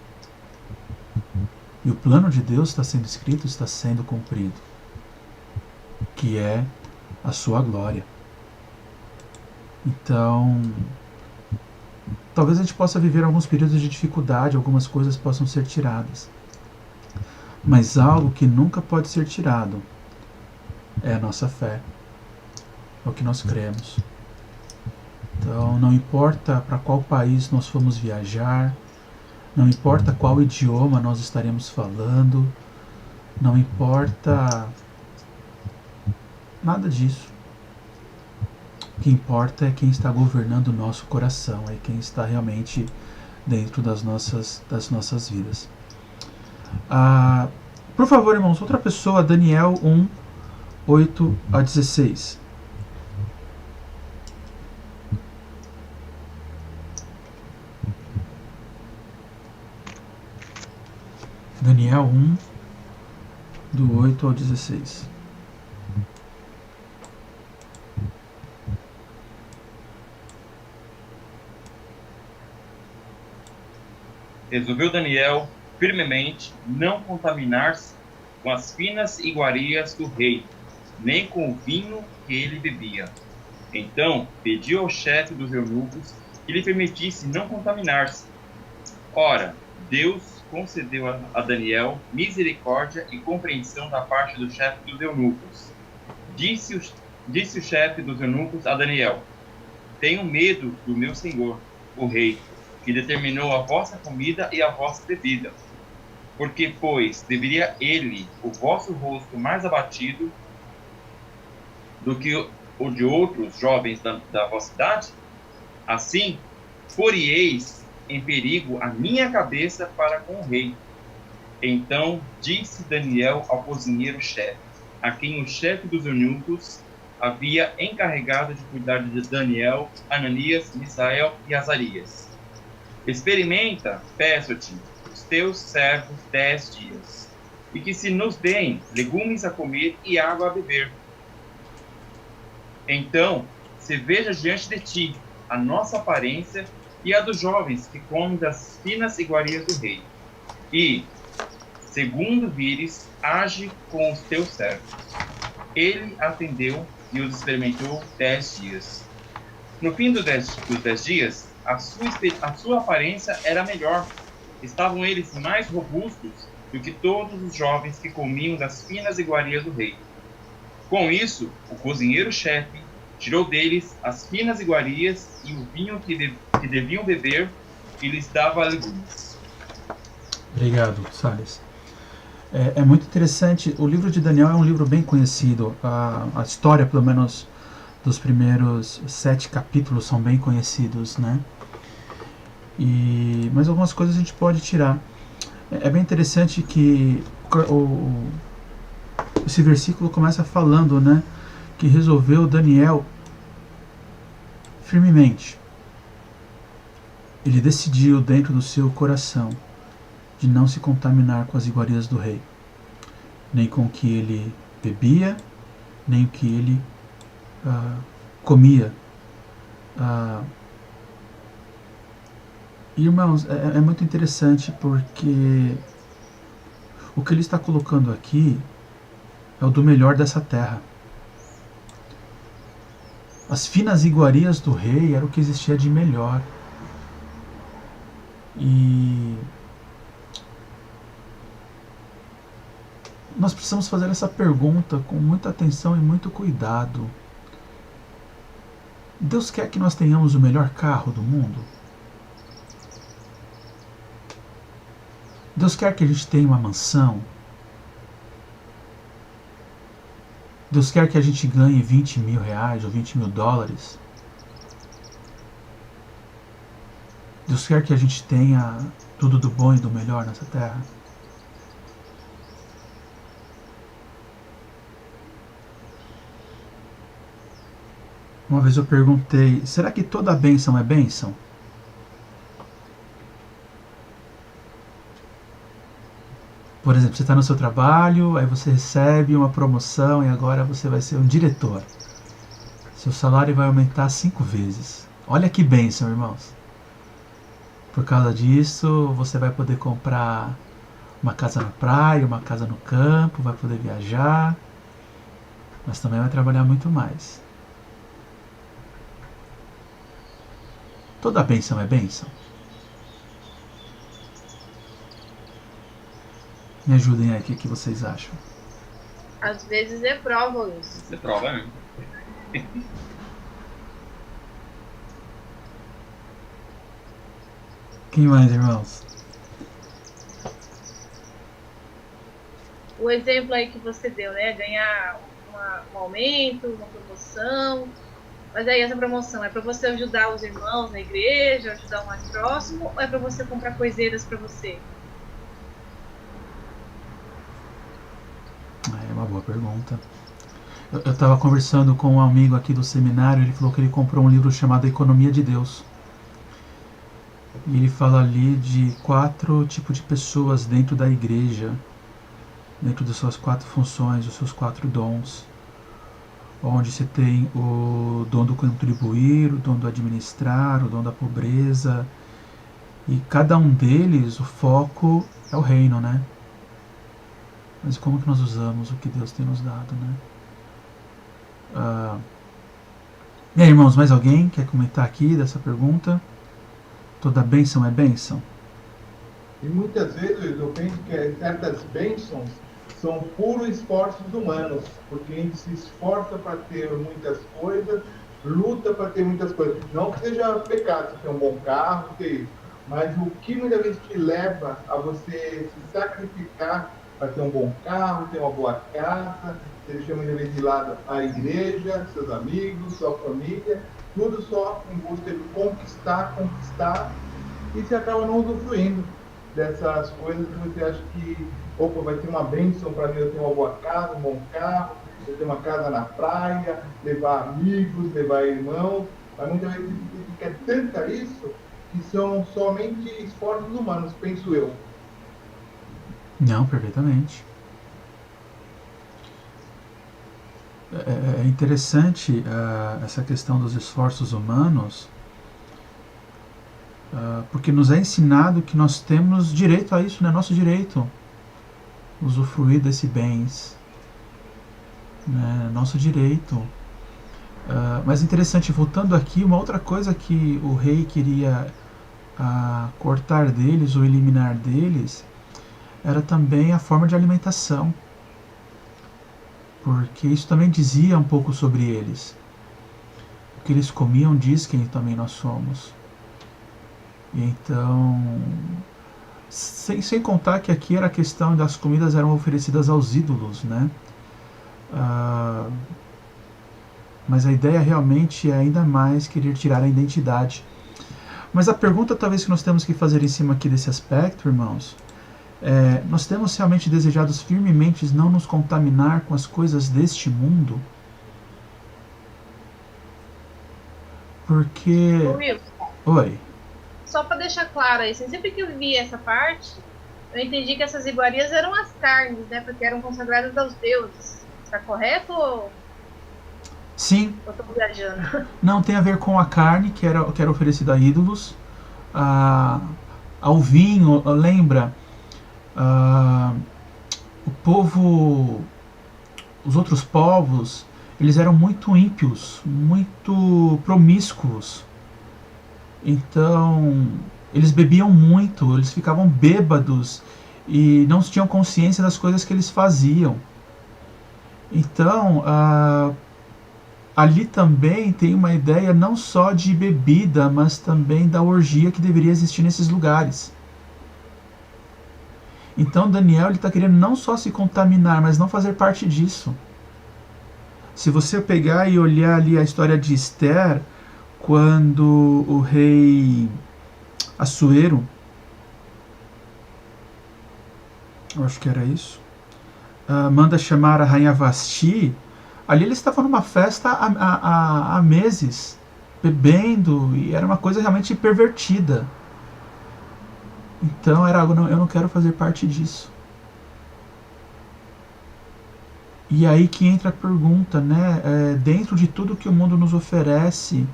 E o plano de Deus está sendo escrito, está sendo cumprido, que é a sua glória. Então, talvez a gente possa viver alguns períodos de dificuldade, algumas coisas possam ser tiradas. Mas algo que nunca pode ser tirado é a nossa fé, é o que nós cremos. Então, não importa para qual país nós formos viajar, não importa qual idioma nós estaremos falando, não importa nada disso. O que importa é quem está governando o nosso coração, é quem está realmente dentro das nossas vidas. Por favor, irmãos, outra pessoa, Daniel 1, 8 a 16. Daniel 1, do 8 ao 16. Resolveu Daniel firmemente não contaminar-se com as finas iguarias do rei, nem com o vinho que ele bebia. Então pediu ao chefe dos eunucos que lhe permitisse não contaminar-se. Ora, Deus concedeu a Daniel misericórdia e compreensão da parte do chefe dos eunucos. Disse o chefe dos eunucos a Daniel: tenho medo do meu senhor, o rei, que determinou a vossa comida e a vossa bebida. Porque, pois, deveria ele o vosso rosto mais abatido do que o de outros jovens da vossa idade? Assim, porieis em perigo a minha cabeça para com o rei. Então disse Daniel ao cozinheiro-chefe, a quem o chefe dos eunucos havia encarregado de cuidar de Daniel, Ananias, Misael e Azarias. Experimenta, peço-te, os teus servos 10 dias, e que se nos deem legumes a comer e água a beber. Então se veja diante de ti a nossa aparência e a dos jovens que comem das finas iguarias do rei. E, segundo vires, age com os teus servos. Ele atendeu e os experimentou 10 dias. No fim dos 10 dias, a sua aparência era melhor. Estavam eles mais robustos do que todos os jovens que comiam das finas iguarias do rei. Com isso, o cozinheiro-chefe tirou deles as finas iguarias e o vinho que deviam beber e lhes dava legumes. Obrigado, Salles. É muito interessante. O livro de Daniel é um livro bem conhecido. A história, pelo menos, dos primeiros 7 capítulos são bem conhecidos, né? Mas algumas coisas a gente pode tirar. É bem interessante que esse versículo começa falando, né, que resolveu Daniel firmemente. Ele decidiu dentro do seu coração de não se contaminar com as iguarias do rei, nem com o que ele bebia, nem o que ele comia. Irmãos, é muito interessante porque o que ele está colocando aqui é o do melhor dessa terra. As finas iguarias do rei era o que existia de melhor. E nós precisamos fazer essa pergunta com muita atenção e muito cuidado. Deus quer que nós tenhamos o melhor carro do mundo? Deus quer que a gente tenha uma mansão? Deus quer que a gente ganhe 20 mil reais ou 20 mil dólares? Deus quer que a gente tenha tudo do bom e do melhor nessa terra? Uma vez eu perguntei, será que toda bênção é bênção? Por exemplo, você está no seu trabalho, aí você recebe uma promoção e agora você vai ser um diretor. Seu salário vai aumentar 5 vezes. Olha que bênção, irmãos. Por causa disso, você vai poder comprar uma casa na praia, uma casa no campo, vai poder viajar, mas também vai trabalhar muito mais. Toda bênção é bênção? Me ajudem aí, o que vocês acham? Às vezes é prova, Luiz. É prova mesmo. Quem mais, irmãos? O exemplo aí que você deu, né? Ganhar um aumento, uma promoção. Mas aí essa promoção é para você ajudar os irmãos na igreja, ajudar o mais próximo, ou é para você comprar coiseiras para você? É uma boa pergunta. Eu estava conversando com um amigo aqui do seminário, ele falou que ele comprou um livro chamado Economia de Deus. E ele fala ali de 4 tipos de pessoas dentro da igreja, dentro das suas 4 funções, os seus 4 dons. Onde você tem o dom do contribuir, o dom do administrar, o dom da pobreza. E cada um deles, o foco é o reino, né? Mas como que nós usamos o que Deus tem nos dado, né? E aí, irmãos, mais alguém quer comentar aqui dessa pergunta? Toda bênção é bênção? E muitas vezes eu penso que certas bênçãos são puros esforços humanos, porque a gente se esforça para ter muitas coisas, luta para ter muitas coisas. Não que seja pecado ter um bom carro, ter isso, mas o que muitas vezes te leva a você se sacrificar para ter um bom carro, ter uma boa casa, você deixa muitas vezes de lado a igreja, seus amigos, sua família, tudo só em busca de conquistar, e você acaba não usufruindo dessas coisas que você acha que, opa, vai ter uma bênção para mim, eu ter uma boa casa, um bom carro, você ter uma casa na praia, levar amigos, levar irmãos, mas muitas vezes ele quer tanta isso que são somente esforços humanos, penso eu. Não, perfeitamente. É interessante essa questão dos esforços humanos, porque nos é ensinado que nós temos direito a isso, né? Nosso direito, usufruir desses bens, né? Nosso direito. Mas interessante, voltando aqui, uma outra coisa que o rei queria cortar deles ou eliminar deles era também a forma de alimentação, porque isso também dizia um pouco sobre eles. O que eles comiam diz quem também nós somos. E então, sem contar que aqui era a questão das comidas eram oferecidas aos ídolos, né? Mas a ideia realmente é ainda mais querer tirar a identidade. Mas a pergunta talvez que nós temos que fazer em cima aqui desse aspecto, irmãos, nós temos realmente desejados firmemente não nos contaminar com as coisas deste mundo? Porque... Wilson, Oi. só para deixar claro aí, sempre que eu vi essa parte, eu entendi que essas iguarias eram as carnes, né? Porque eram consagradas aos deuses. Está correto ou... Sim. Eu estou viajando. Não, tem a ver com a carne que era oferecida a ídolos, ao vinho, lembra? O povo, os outros povos, eles eram muito ímpios, muito promíscuos. Então, eles bebiam muito, eles ficavam bêbados e não tinham consciência das coisas que eles faziam. Então, ali também tem uma ideia não só de bebida, mas também da orgia que deveria existir nesses lugares. Então Daniel está querendo não só se contaminar, mas não fazer parte disso. Se você pegar e olhar ali a história de Esther, quando o rei Assuero, eu acho que era isso, manda chamar a rainha Vasti, ali eles estavam numa festa há meses, bebendo, e era uma coisa realmente pervertida. Então era algo, eu não quero fazer parte disso. E aí que entra a pergunta, né? Dentro de tudo que o mundo nos oferece,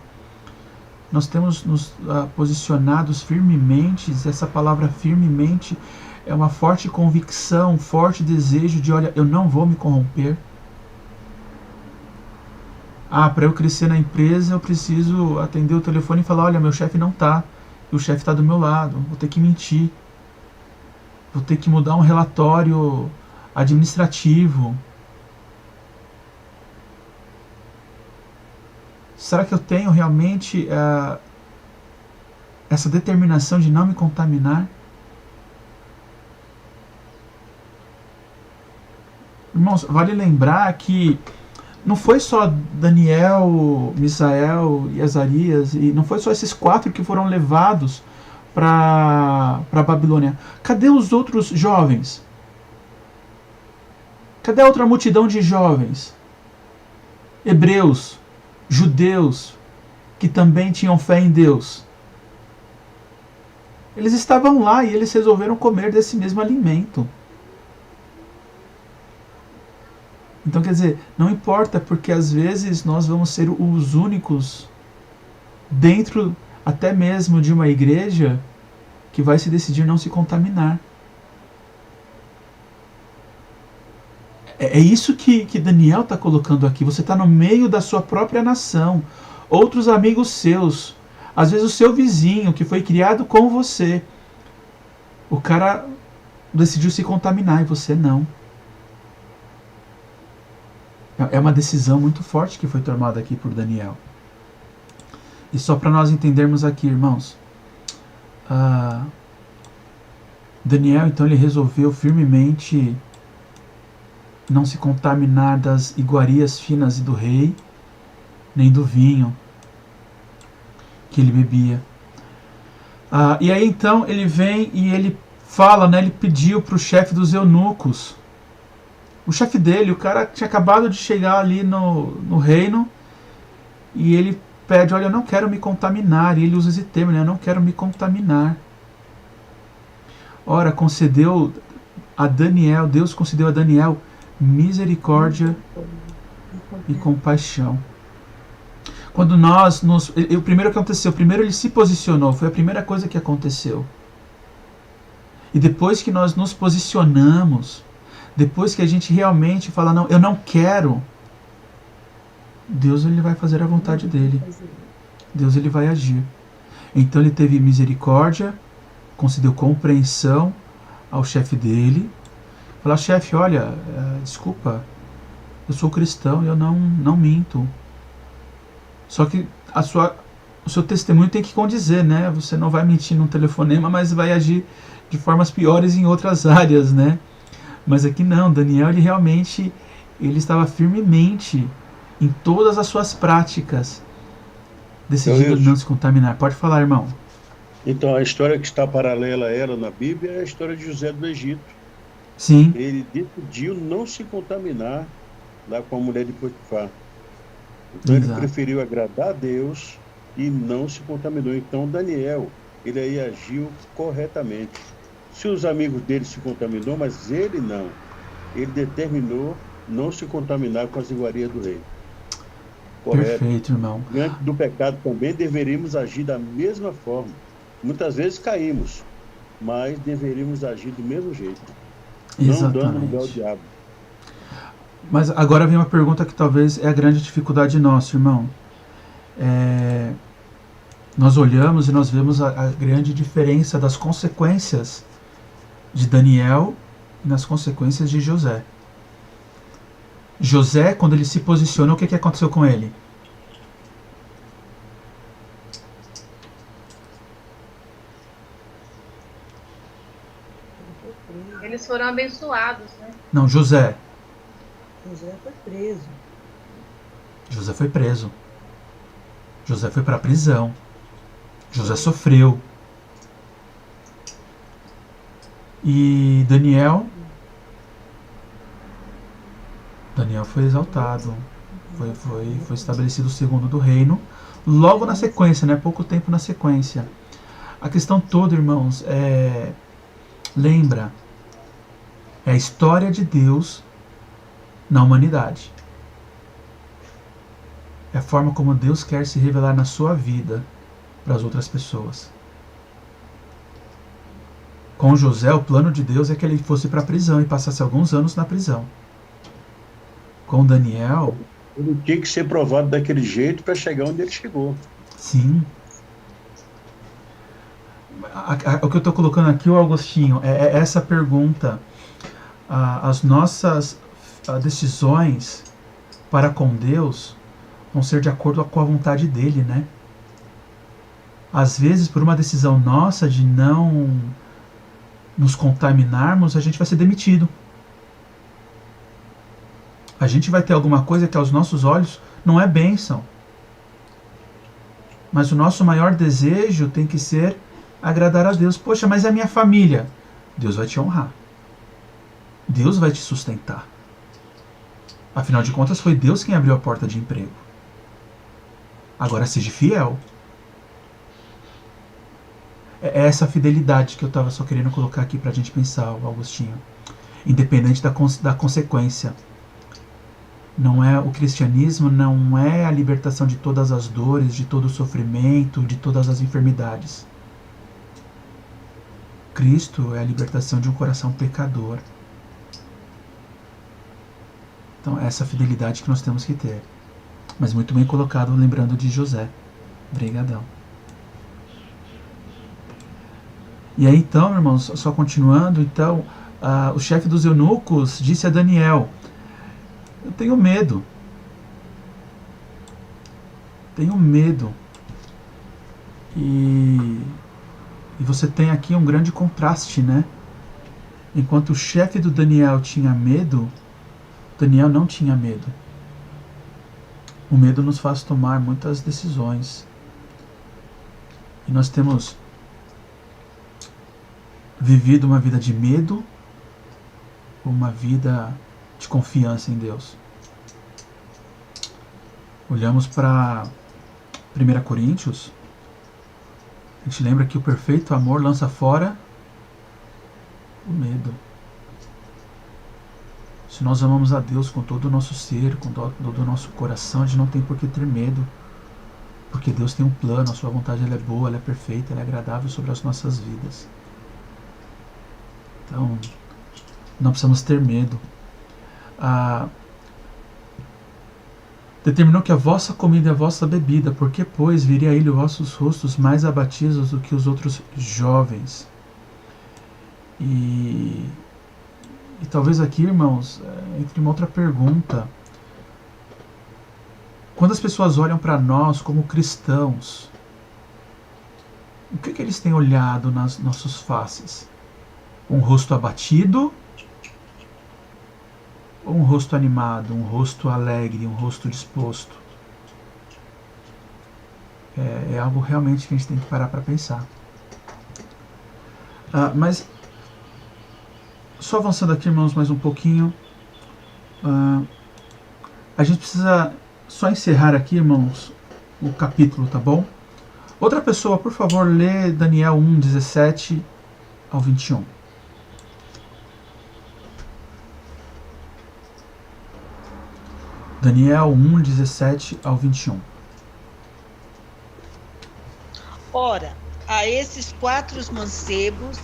nós temos nos posicionados firmemente. Essa palavra firmemente é uma forte convicção, um forte desejo de, olha, eu não vou me corromper. Para eu crescer na empresa eu preciso atender o telefone e falar, olha, meu chefe não está. E o chefe está do meu lado, vou ter que mentir, vou ter que mudar um relatório administrativo. Será que eu tenho realmente essa determinação de não me contaminar? Irmãos, vale lembrar que não foi só Daniel, Misael e Azarias, e não foi só esses 4 que foram levados para a Babilônia. Cadê os outros jovens? Cadê a outra multidão de jovens? Hebreus, judeus, que também tinham fé em Deus. Eles estavam lá e eles resolveram comer desse mesmo alimento. Então, quer dizer, não importa, porque às vezes nós vamos ser os únicos dentro até mesmo de uma igreja que vai se decidir não se contaminar. É isso que Daniel está colocando aqui. Você está no meio da sua própria nação, outros amigos seus, às vezes o seu vizinho que foi criado com você. O cara decidiu se contaminar e você não. É uma decisão muito forte que foi tomada aqui por Daniel. E só para nós entendermos aqui, irmãos, Daniel, então, ele resolveu firmemente não se contaminar das iguarias finas do rei, nem do vinho que ele bebia. E aí, então, ele vem e ele fala, né, ele pediu para o chefe dos eunucos O chefe dele, o cara tinha acabado de chegar ali no reino e ele pede, olha, eu não quero me contaminar. E ele usa esse termo, né? Eu não quero me contaminar. Ora, concedeu a Daniel, Deus concedeu a Daniel misericórdia e compaixão. Quando o primeiro que aconteceu, primeiro ele se posicionou, foi a primeira coisa que aconteceu. E depois que nós nos posicionamos, depois que a gente realmente fala, não, eu não quero, Deus ele vai fazer a vontade dele. Deus ele vai agir. Então ele teve misericórdia, concedeu compreensão ao chefe dele. Falou, chefe, olha, desculpa, eu sou cristão e eu não minto. Só que o seu testemunho tem que condizer, né? Você não vai mentir num telefonema, mas vai agir de formas piores em outras áreas, né? Mas aqui não, Daniel ele realmente ele estava firmemente em todas as suas práticas, decidido não se contaminar. Pode falar, irmão. Então, a história que está paralela a ela na Bíblia é a história de José do Egito. Sim. Ele decidiu não se contaminar lá com a mulher de Potifar. Então ele preferiu agradar a Deus e não se contaminou. Então Daniel, ele aí agiu corretamente. Se os amigos dele se contaminou, mas ele não. Ele determinou não se contaminar com as iguarias do rei. Correto. Perfeito, irmão. Diante do pecado também deveríamos agir da mesma forma. Muitas vezes caímos, mas deveríamos agir do mesmo jeito. Exatamente. Não dando lugar ao diabo. Mas agora vem uma pergunta que talvez é a grande dificuldade nossa, irmão. Nós olhamos e nós vemos a grande diferença das consequências de Daniel e nas consequências de José. José, quando ele se posicionou, o que aconteceu com ele? Eles foram abençoados, né? Não, José. José foi preso. José foi preso. José foi para a prisão. José sofreu. E Daniel foi exaltado. Foi estabelecido o segundo do reino. Logo na sequência, né? Pouco tempo na sequência. A questão toda, irmãos, lembra, é a história de Deus na humanidade. É a forma como Deus quer se revelar na sua vida para as outras pessoas. Com José, o plano de Deus é que ele fosse para a prisão e passasse alguns anos na prisão. Com Daniel, ele tinha que ser provado daquele jeito para chegar onde ele chegou. Sim. O que eu estou colocando aqui, o Augustinho, é essa pergunta. As nossas decisões para com Deus vão ser de acordo com a vontade dele, né? Às vezes, por uma decisão nossa de não nos contaminarmos, a gente vai ser demitido. A gente vai ter alguma coisa que aos nossos olhos não é bênção. Mas o nosso maior desejo tem que ser agradar a Deus. Poxa, mas é a minha família. Deus vai te honrar. Deus vai te sustentar. Afinal de contas, foi Deus quem abriu a porta de emprego. Agora seja fiel. É essa fidelidade que eu estava só querendo colocar aqui para a gente pensar, Augustinho. Independente da consequência. Não é o cristianismo, não é a libertação de todas as dores, de todo o sofrimento, de todas as enfermidades. Cristo é a libertação de um coração pecador. Então, essa fidelidade que nós temos que ter. Mas muito bem colocado, lembrando de José. Obrigadão. E aí, então, irmãos, só continuando, então, o chefe dos eunucos disse a Daniel: eu tenho medo. Tenho medo. E você tem aqui um grande contraste, né? Enquanto o chefe do Daniel tinha medo, Daniel não tinha medo. O medo nos faz tomar muitas decisões. E nós temos vivido uma vida de medo, uma vida de confiança em Deus. Olhamos para 1 Coríntios, a gente lembra que o perfeito amor lança fora o medo. Se nós amamos a Deus com todo o nosso ser, com todo o nosso coração, a gente não tem por que ter medo. Porque Deus tem um plano, a sua vontade ela é boa, ela é perfeita, ela é agradável sobre as nossas vidas. Então, não precisamos ter medo. Determinou que a vossa comida e a vossa bebida, porque, pois, viria a ele os vossos rostos mais abatidos do que os outros jovens. E talvez aqui, irmãos, entre uma outra pergunta. Quando as pessoas olham para nós como cristãos, o que eles têm olhado nas nossas faces? Um rosto abatido? Ou um rosto animado, um rosto alegre, um rosto disposto? É algo realmente que a gente tem que parar para pensar. Mas, só avançando aqui, irmãos, mais um pouquinho. A gente precisa só encerrar aqui, irmãos, o capítulo, tá bom? Outra pessoa, por favor, lê Daniel 1, 17 ao 21. Daniel 1, 17 ao 21. Ora, a esses 4 mancebos,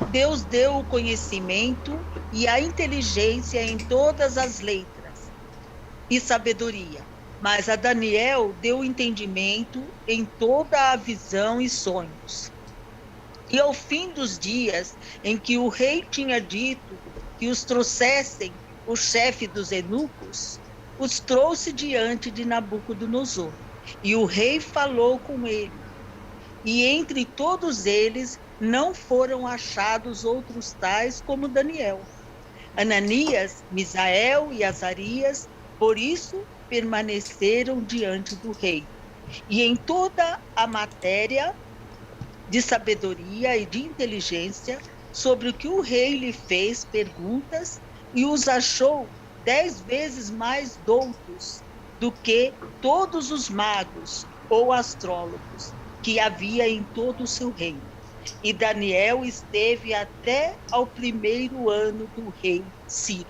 Deus deu o conhecimento e a inteligência em todas as letras e sabedoria. Mas a Daniel deu entendimento em toda a visão e sonhos. E ao fim dos dias em que o rei tinha dito que os trouxessem o chefe dos eunucos, os trouxe diante de Nabucodonosor. E o rei falou com ele. E entre todos eles não foram achados outros tais como Daniel, Ananias, Misael e Azarias, por isso permaneceram diante do rei. E em toda a matéria de sabedoria e de inteligência, sobre o que o rei lhe fez perguntas, e os achou 10 vezes mais doutos do que todos os magos ou astrólogos que havia em todo o seu reino. E Daniel esteve até ao 1º ano do rei Ciro.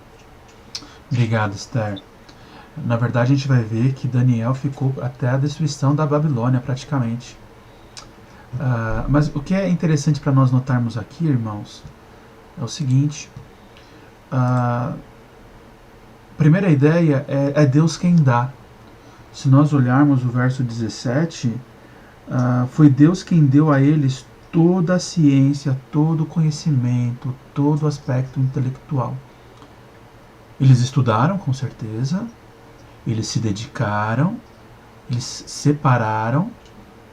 Obrigado, Esther. Na verdade, a gente vai ver que Daniel ficou até a destruição da Babilônia, praticamente. Mas o que é interessante para nós notarmos aqui, irmãos, é o seguinte. A primeira ideia é Deus quem dá. Se nós olharmos o verso 17, foi Deus quem deu a eles toda a ciência, todo o conhecimento, todo o aspecto intelectual. Eles estudaram, com certeza, eles se dedicaram, eles separaram,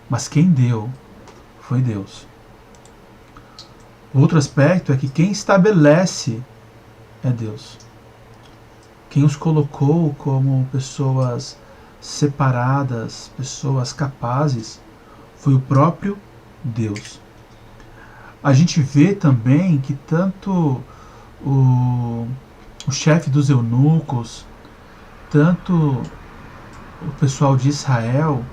mas quem deu foi Deus. Outro aspecto é que quem estabelece é Deus. Quem os colocou como pessoas separadas, pessoas capazes, foi o próprio Deus. A gente vê também que tanto o chefe dos eunucos, tanto o pessoal de Israel,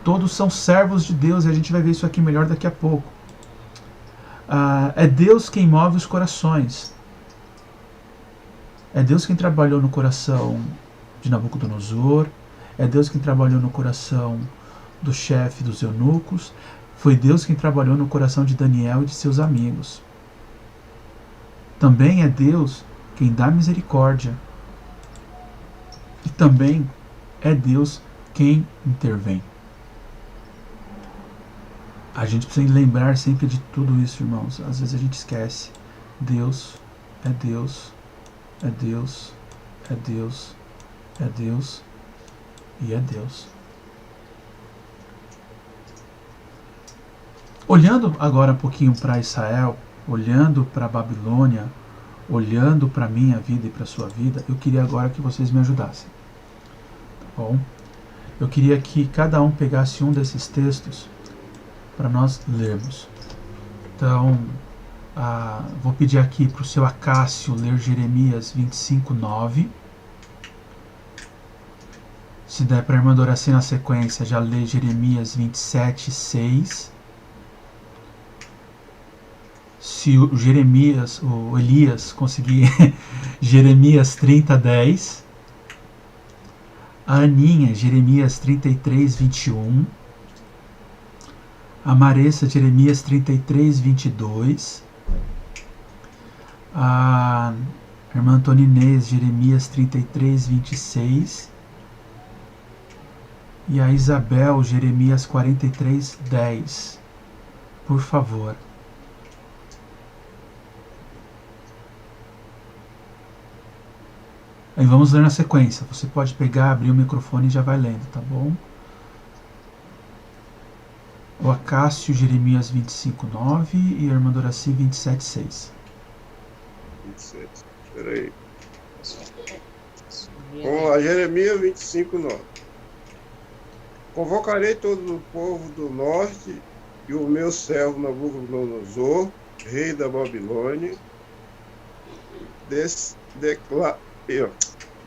todos são servos de Deus, e a gente vai ver isso aqui melhor daqui a pouco. É Deus quem move os corações. É Deus quem trabalhou no coração de Nabucodonosor, é Deus quem trabalhou no coração do chefe dos eunucos, foi Deus quem trabalhou no coração de Daniel e de seus amigos. Também é Deus quem dá misericórdia. E também é Deus quem intervém. A gente precisa lembrar sempre de tudo isso, irmãos. Às vezes a gente esquece. Deus é Deus, é Deus, é Deus, é Deus e é Deus. Olhando agora um pouquinho para Israel, olhando para a Babilônia, olhando para a minha vida e para a sua vida, eu queria agora que vocês me ajudassem. Tá bom? Eu queria que cada um pegasse um desses textos para nós lermos. Então, Vou pedir aqui para o seu Acácio ler Jeremias 25:9. Se der para a irmã Doracê na sequência, já lê Jeremias 27:6. Se o Elias conseguir Jeremias 30:10. A Aninha, Jeremias 33:21. A Maressa, Jeremias 33:22. A irmã Antoninês, Jeremias 33:26. E a Isabel, Jeremias 43:10. Por favor. Aí vamos ler na sequência. Você pode pegar, abrir o microfone e já vai lendo, tá bom? O Acácio, Jeremias 25:9 e a irmã Doraci 27:6. 27. Espera aí. Vamos lá, Jeremias 25:9. Convocarei todo o povo do norte e o meu servo Nabucodonosor, rei da Babilônia,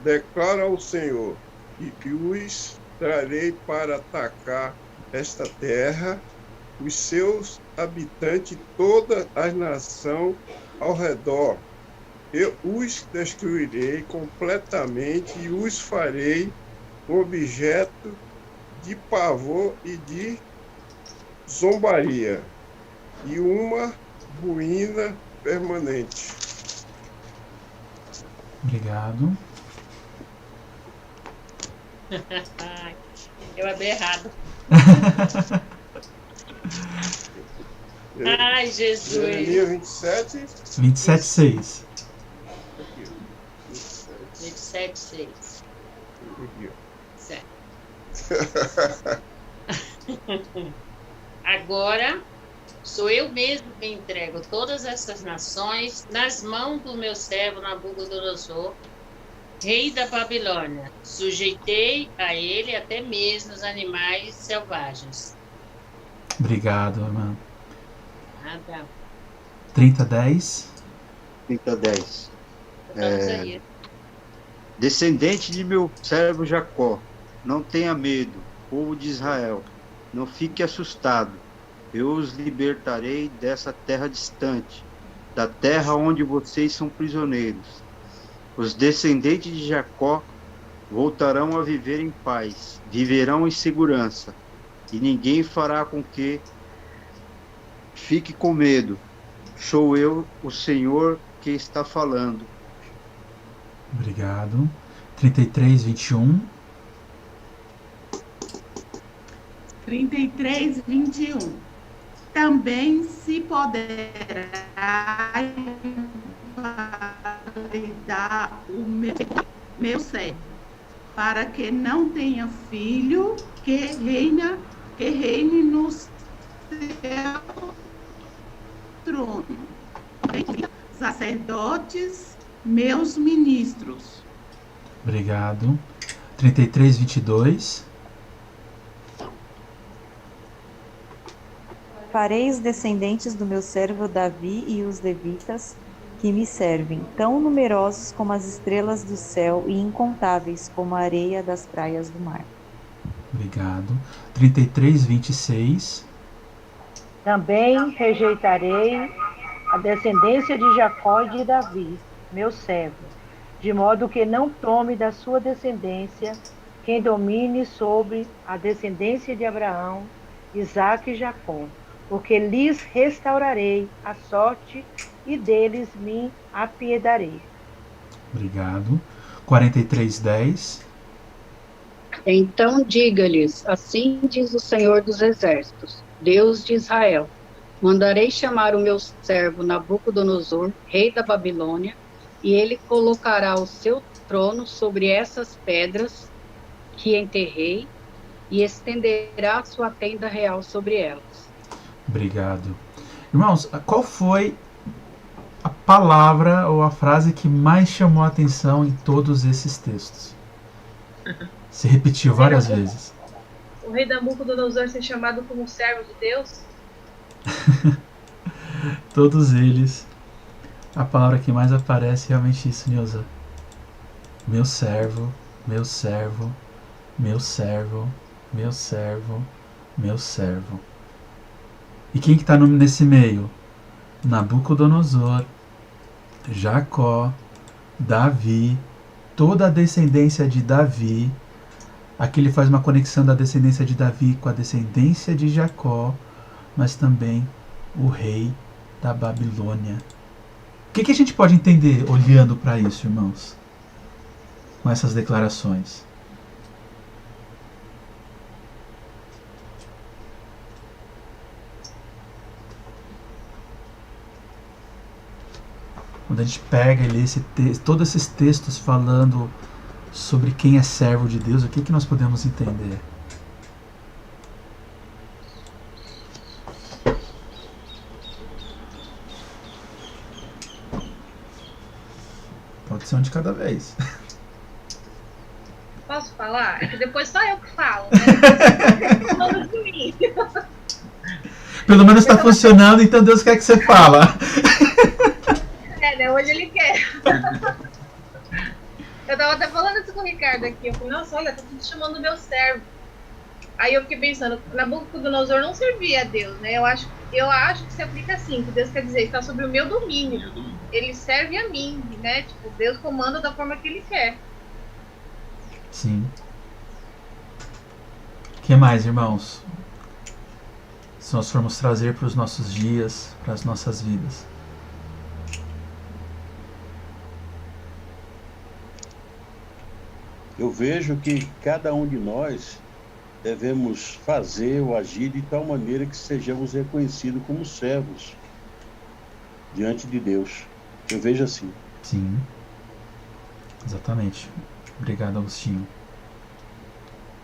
declara ao Senhor, e os trarei para atacar esta terra, os seus habitantes, toda a nação ao redor. Eu os destruirei completamente e os farei um objeto de pavor e de zombaria, e uma ruína permanente. Obrigado. Eu abri errado. Ai, Jesus. Jeremias 27. 27:6. 27:6. Certo. Agora sou eu mesmo que entrego todas essas nações nas mãos do meu servo Nabucodonosor, rei da Babilônia. Sujeitei a ele até mesmo os animais selvagens. Obrigado, irmã. Nada. 30:10. 30:10. Vamos aí. Descendente de meu servo Jacó, não tenha medo, povo de Israel, não fique assustado. Eu os libertarei dessa terra distante, da terra onde vocês são prisioneiros. Os descendentes de Jacó voltarão a viver em paz, viverão em segurança, e ninguém fará com que fique com medo. Sou eu, o Senhor, que está falando. Obrigado. 33:21. 33:21. Também se poderá dar o meu servo, para que não tenha filho que reine no seu trono. Sacerdotes, meus ministros. Obrigado. 33:22. Farei os descendentes do meu servo Davi e os levitas que me servem, tão numerosos como as estrelas do céu e incontáveis como a areia das praias do mar. Obrigado. 33:26. Também rejeitarei a descendência de Jacó e de Davi, meu servo, de modo que não tome da sua descendência quem domine sobre a descendência de Abraão, Isaque e Jacó, porque lhes restaurarei a sorte e deles me apiedarei. Obrigado. 43:10. Então diga-lhes, assim diz o Senhor dos Exércitos, Deus de Israel, mandarei chamar o meu servo Nabucodonosor, rei da Babilônia, e ele colocará o seu trono sobre essas pedras que enterrei e estenderá sua tenda real sobre elas. Obrigado. Irmãos, qual foi a palavra ou a frase que mais chamou a atenção em todos esses textos? Se repetiu várias vezes. O rei Nabucodonosor ser chamado como servo de Deus? Todos eles, a palavra que mais aparece é realmente isso, Nilza. Meu servo, meu servo, meu servo, meu servo, meu servo. E quem que está nesse meio? Nabucodonosor, Jacó, Davi, toda a descendência de Davi. Aqui ele faz uma conexão da descendência de Davi com a descendência de Jacó, mas também o rei da Babilônia. O que a gente pode entender olhando para isso, irmãos? Com essas declarações. Quando a gente pega e lê todos esses textos falando sobre quem é servo de Deus, o que nós podemos entender? Pode ser um de cada vez. Posso falar? É que depois só eu que falo, né? Falando de mim. Pelo menos está funcionando, então Deus quer que você fala. É, né? Hoje ele quer. Eu tava até falando isso com o Ricardo aqui. Eu falei, nossa, olha, tá tudo chamando meu servo. Aí eu fiquei pensando, Nabucodonosor não servia a Deus, né? Eu acho que se aplica assim, que Deus quer dizer, está sobre o meu domínio. Ele serve a mim, né? Tipo, Deus comanda da forma que ele quer. Sim. O que mais, irmãos? Se nós formos trazer para os nossos dias, para as nossas vidas. Eu vejo que cada um de nós devemos fazer ou agir de tal maneira que sejamos reconhecidos como servos diante de Deus. Eu vejo assim. Sim. Exatamente. Obrigado, Agostinho.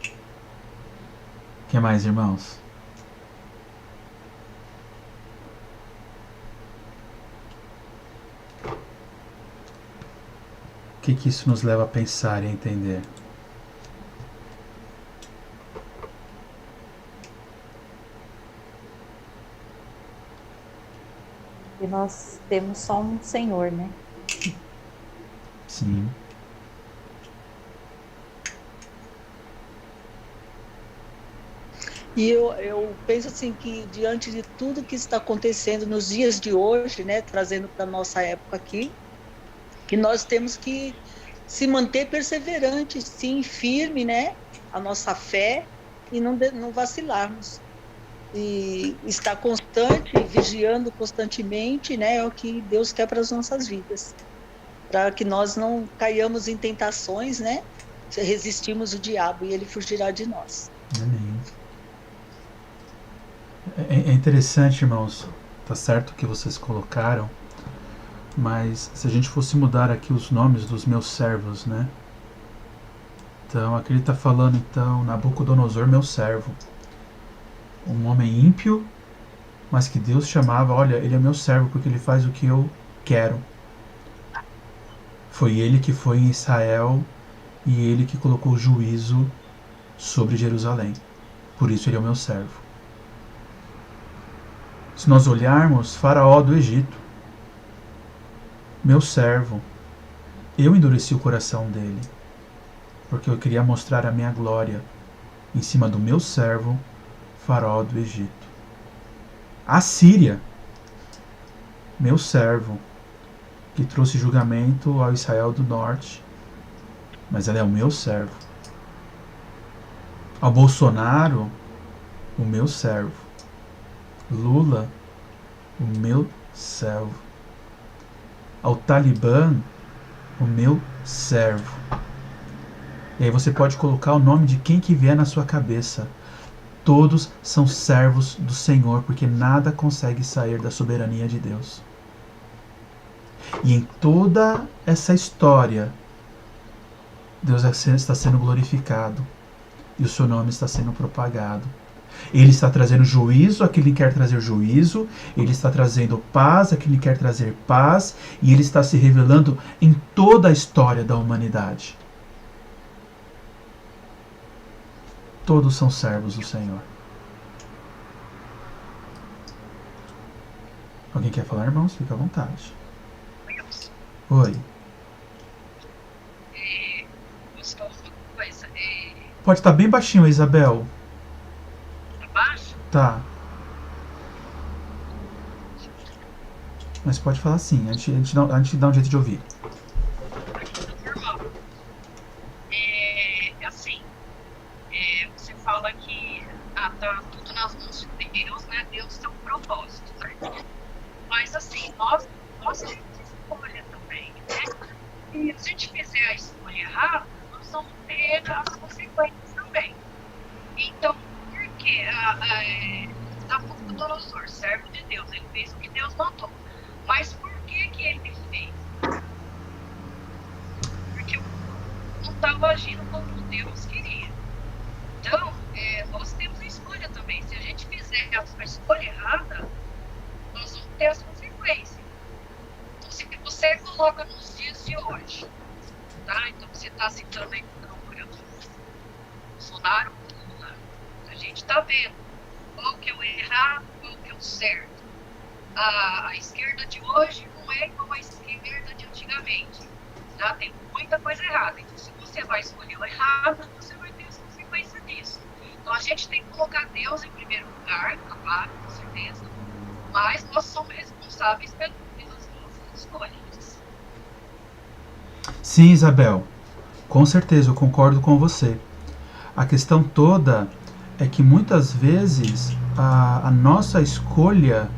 O que mais, irmãos? O que isso nos leva a pensar e a entender? E nós temos só um Senhor, né? Sim. E eu penso assim que diante de tudo que está acontecendo nos dias de hoje, né, trazendo para a nossa época aqui, que nós temos que se manter perseverantes, sim, firme, né, a nossa fé e não vacilarmos. E estar constante, vigiando constantemente, né, é o que Deus quer para as nossas vidas. Para que nós não caiamos em tentações, né, resistimos o diabo e ele fugirá de nós. Amém. É interessante, irmãos, tá certo o que vocês colocaram, mas se a gente fosse mudar aqui os nomes dos meus servos, né? Então, aqui ele está falando, então, Nabucodonosor, meu servo. Um homem ímpio, mas que Deus chamava, olha, ele é meu servo porque ele faz o que eu quero. Foi ele que foi em Israel e ele que colocou juízo sobre Jerusalém. Por isso ele é o meu servo. Se nós olharmos, Faraó do Egito, meu servo, eu endureci o coração dele, porque eu queria mostrar a minha glória em cima do meu servo, Faraó do Egito. A Síria, meu servo, que trouxe julgamento ao Israel do Norte, mas ela é o meu servo. Ao Bolsonaro, o meu servo. Lula, o meu servo. Ao Talibã, o meu servo. E aí você pode colocar o nome de quem que vier na sua cabeça. Todos são servos do Senhor, porque nada consegue sair da soberania de Deus. E em toda essa história, Deus está sendo glorificado e o seu nome está sendo propagado. Ele está trazendo juízo a quem ele quer trazer juízo, ele está trazendo paz a quem ele quer trazer paz, e ele está se revelando em toda a história da humanidade. Todos são servos do Senhor. Alguém quer falar, irmãos? Fica à vontade. Oi. Posso falar uma coisa? Pode estar bem baixinho, Isabel. Tá baixo? Tá. Mas pode falar sim, a gente dá um jeito de ouvir. Normal. Assim, você fala que tá tudo nas mãos de Deus, né? Deus tem um propósito, certo? Mas assim, nós temos escolha também, né? E se a gente fizer a escolha errada, nós vamos ter as consequências também. Então, por que Nabucodonosor, servo de Deus, ele fez o que Deus mandou? Mas por que ele fez? Porque não estava agindo como Deus queria. Então, nós temos a escolha também. Se a gente fizer a escolha errada, nós vamos ter as consequências. Então, se você coloca nos dias de hoje, tá? Então, você está citando aí por exemplo, Bolsonaro, Lula. A gente está vendo qual que é o errado, qual que é o certo. A esquerda de hoje não é igual à esquerda de antigamente. Tá? Tem muita coisa errada. Então, se você vai escolher o errado, você vai ter as consequências disso. Então, a gente tem que colocar Deus em primeiro lugar, claro, com certeza. Mas nós somos responsáveis pelas nossas escolhas. Sim, Isabel. Com certeza, eu concordo com você. A questão toda é que muitas vezes a nossa escolha,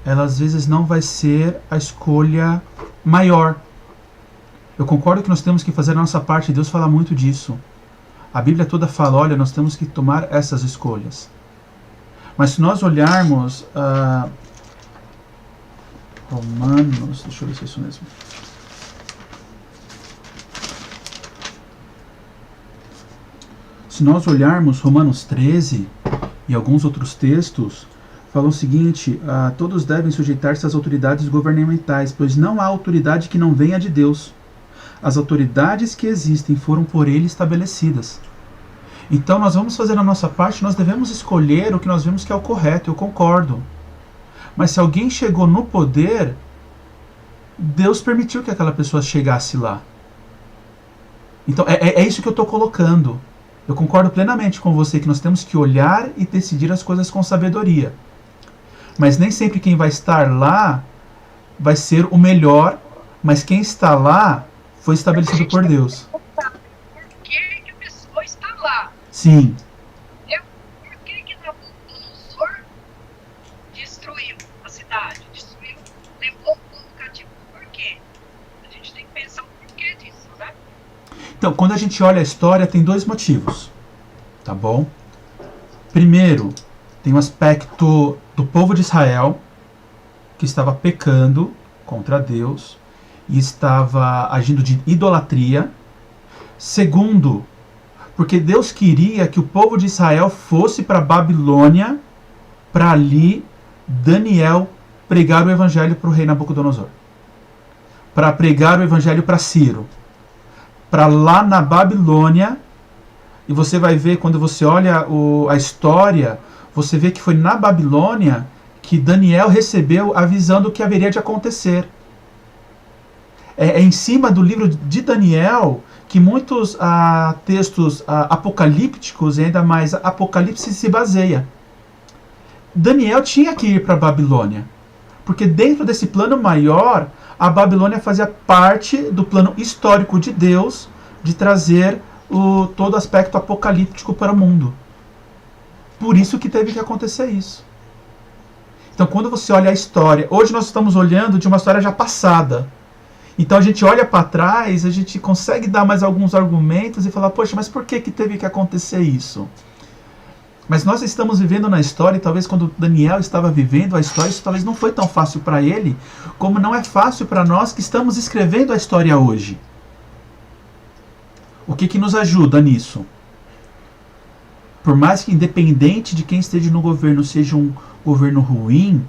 ela às vezes não vai ser a escolha maior. Eu concordo que nós temos que fazer a nossa parte, Deus fala muito disso. A Bíblia toda fala, olha, nós temos que tomar essas escolhas. Mas se nós olharmos Romanos, deixa eu ver se é isso mesmo. Se nós olharmos Romanos 13 e alguns outros textos, falam o seguinte, todos devem sujeitar-se às autoridades governamentais, pois não há autoridade que não venha de Deus. As autoridades que existem foram por ele estabelecidas. Então nós vamos fazer a nossa parte, nós devemos escolher o que nós vemos que é o correto, eu concordo. Mas se alguém chegou no poder, Deus permitiu que aquela pessoa chegasse lá. Então é isso que eu estou colocando. Eu concordo plenamente com você que nós temos que olhar e decidir as coisas com sabedoria. Mas nem sempre quem vai estar lá vai ser o melhor, mas quem está lá foi estabelecido por Deus. Por que a pessoa está lá? Sim. Por que Nabucodonosor destruiu a cidade? Levou o povo cativo. Por quê? A gente tem que pensar o porquê disso, né? Então, quando a gente olha a história, tem dois motivos. Tá bom? Primeiro, tem um aspecto do povo de Israel que estava pecando contra Deus e estava agindo de idolatria. Segundo, porque Deus queria que o povo de Israel fosse para Babilônia para ali Daniel pregar o evangelho para o rei Nabucodonosor. Para pregar o evangelho para Ciro. Para lá na Babilônia, e você vai ver, quando você olha a história, você vê que foi na Babilônia que Daniel recebeu a visão do que haveria de acontecer. É em cima do livro de Daniel que muitos textos apocalípticos, e ainda mais Apocalipse, se baseia. Daniel tinha que ir para a Babilônia, porque dentro desse plano maior, a Babilônia fazia parte do plano histórico de Deus de trazer todo aspecto apocalíptico para o mundo. Por isso que teve que acontecer isso. Então, quando você olha a história, hoje nós estamos olhando de uma história já passada. Então a gente olha para trás, a gente consegue dar mais alguns argumentos e falar, poxa, mas por que teve que acontecer isso? Mas nós estamos vivendo na história, e talvez quando Daniel estava vivendo a história, isso talvez não foi tão fácil para ele, como não é fácil para nós que estamos escrevendo a história hoje. O que nos ajuda nisso? Por mais que, independente de quem esteja no governo, seja um governo ruim,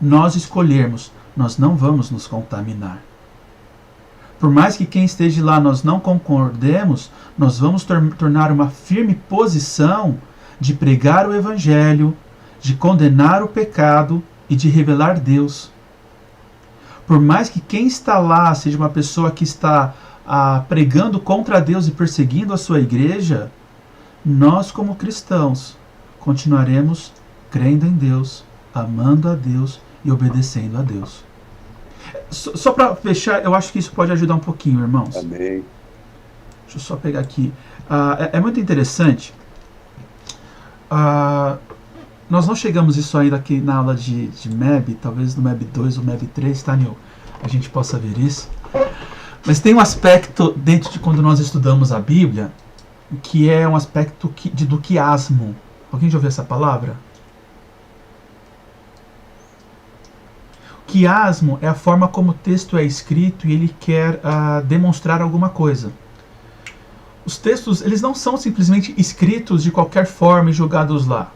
nós escolhermos, nós não vamos nos contaminar. Por mais que quem esteja lá nós não concordemos, nós vamos tornar uma firme posição de pregar o evangelho, de condenar o pecado e de revelar Deus. Por mais que quem está lá seja uma pessoa que está pregando contra Deus e perseguindo a sua igreja, nós como cristãos continuaremos crendo em Deus, amando a Deus e obedecendo a Deus. Só para fechar, eu acho que isso pode ajudar um pouquinho, irmãos. Amém. Deixa eu só pegar aqui. É muito interessante. Nós não chegamos isso ainda aqui na aula de MEB, talvez no MEB 2 ou MEB 3, tá, Nil? A gente possa ver isso. Mas tem um aspecto dentro de quando nós estudamos a Bíblia, que é um aspecto do quiasmo. Alguém já ouviu essa palavra? Quiasmo é a forma como o texto é escrito e ele quer demonstrar alguma coisa. Os textos, eles não são simplesmente escritos de qualquer forma e jogados lá.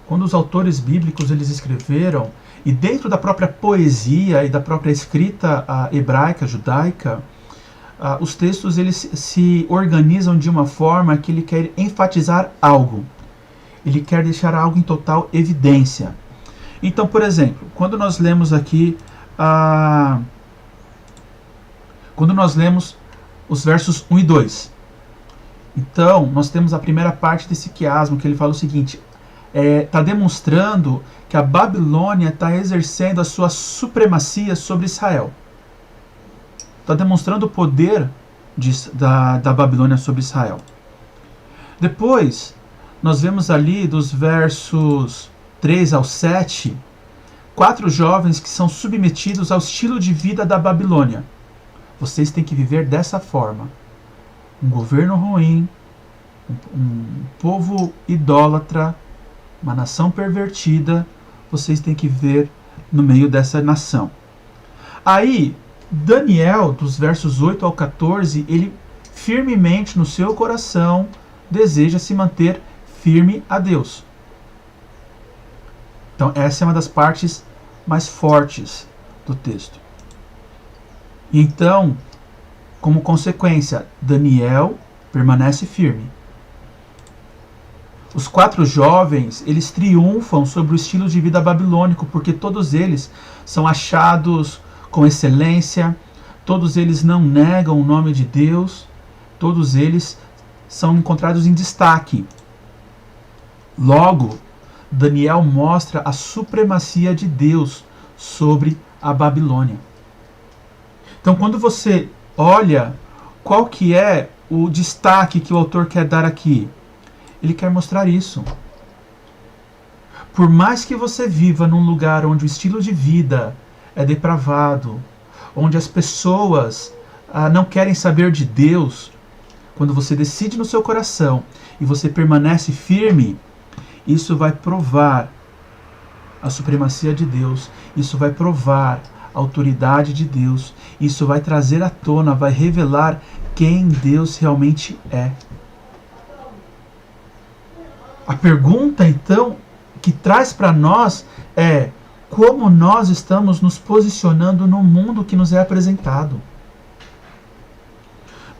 Quando os autores bíblicos eles escreveram, e dentro da própria poesia e da própria escrita hebraica, judaica, os textos eles se organizam de uma forma que ele quer enfatizar algo. Ele quer deixar algo em total evidência. Então, por exemplo, quando nós lemos aqui, quando nós lemos os versos 1 e 2, então nós temos a primeira parte desse quiasmo, que ele fala o seguinte, está demonstrando que a Babilônia está exercendo a sua supremacia sobre Israel. Está demonstrando o poder da Babilônia sobre Israel. Depois, nós vemos ali dos versos 3 ao 7, 4 jovens que são submetidos ao estilo de vida da Babilônia. Vocês têm que viver dessa forma. Um governo ruim, um povo idólatra, uma nação pervertida, vocês têm que viver no meio dessa nação. Aí, Daniel, dos versos 8 ao 14, ele firmemente no seu coração deseja se manter firme a Deus. Então, essa é uma das partes mais fortes do texto. E então, como consequência, Daniel permanece firme. Os 4 jovens, eles triunfam sobre o estilo de vida babilônico, porque todos eles são achados com excelência, todos eles não negam o nome de Deus, todos eles são encontrados em destaque. Logo, Daniel mostra a supremacia de Deus sobre a Babilônia. Então, quando você olha qual que é o destaque que o autor quer dar aqui, ele quer mostrar isso. Por mais que você viva num lugar onde o estilo de vida é depravado, onde as pessoas não querem saber de Deus, quando você decide no seu coração e você permanece firme, isso vai provar a supremacia de Deus, isso vai provar a autoridade de Deus, isso vai trazer à tona, vai revelar quem Deus realmente é. A pergunta, então, que traz para nós é como nós estamos nos posicionando no mundo que nos é apresentado.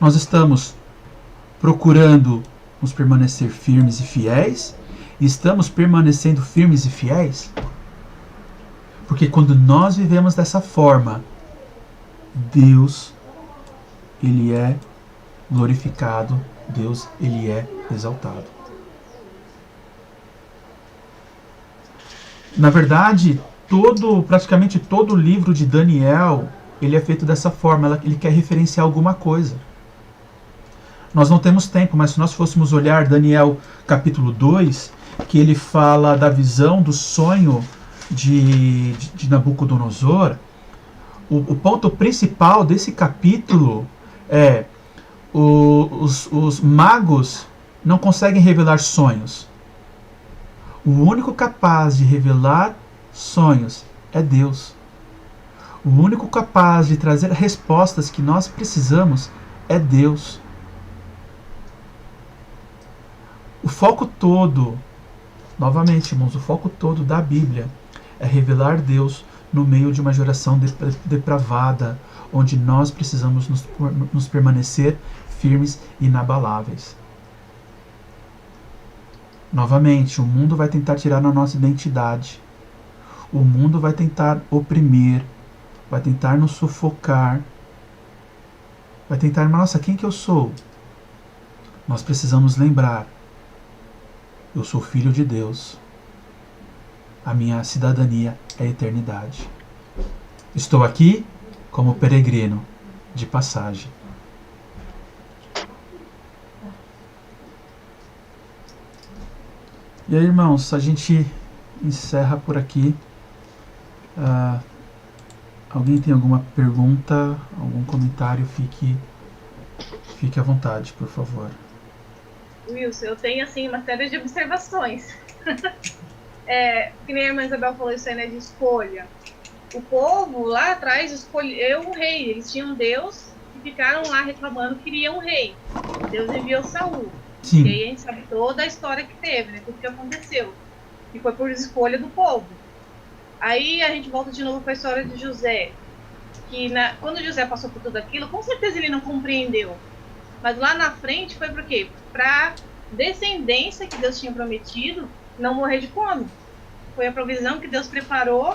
Nós estamos procurando nos permanecer firmes e fiéis? E estamos permanecendo firmes e fiéis? Porque quando nós vivemos dessa forma, Deus, ele é glorificado, Deus, ele é exaltado. Na verdade, praticamente todo o livro de Daniel, ele é feito dessa forma, ele quer referenciar alguma coisa. Nós não temos tempo, mas se nós fôssemos olhar Daniel capítulo 2, que ele fala da visão do sonho de Nabucodonosor, o ponto principal desse capítulo é os magos não conseguem revelar sonhos. O único capaz de revelar sonhos é Deus. O único capaz de trazer respostas que nós precisamos é Deus. O foco todo, novamente, irmãos, o foco todo da Bíblia é revelar Deus no meio de uma geração depravada, onde nós precisamos nos permanecer firmes e inabaláveis. Novamente, o mundo vai tentar tirar a nossa identidade. O mundo vai tentar oprimir, vai tentar nos sufocar, vai tentar, nossa, quem que eu sou? Nós precisamos lembrar, eu sou filho de Deus, a minha cidadania é a eternidade. Estou aqui como peregrino de passagem. E aí, irmãos, a gente encerra por aqui. Alguém tem alguma pergunta, algum comentário? Fique à vontade, por favor. Wilson, eu tenho assim uma série de observações. Que nem a irmã Isabel falou, isso aí, né, de escolha. O povo lá atrás escolheu um rei. Eles tinham Deus e ficaram lá reclamando que queriam um rei. Deus enviou Saul. Sim. E aí a gente sabe toda a história que teve, né? Tudo que aconteceu. E foi por escolha do povo. Aí a gente volta de novo para a história de José. Que quando José passou por tudo aquilo, com certeza ele não compreendeu. Mas lá na frente foi por quê? Para descendência que Deus tinha prometido não morrer de fome. Foi a provisão que Deus preparou.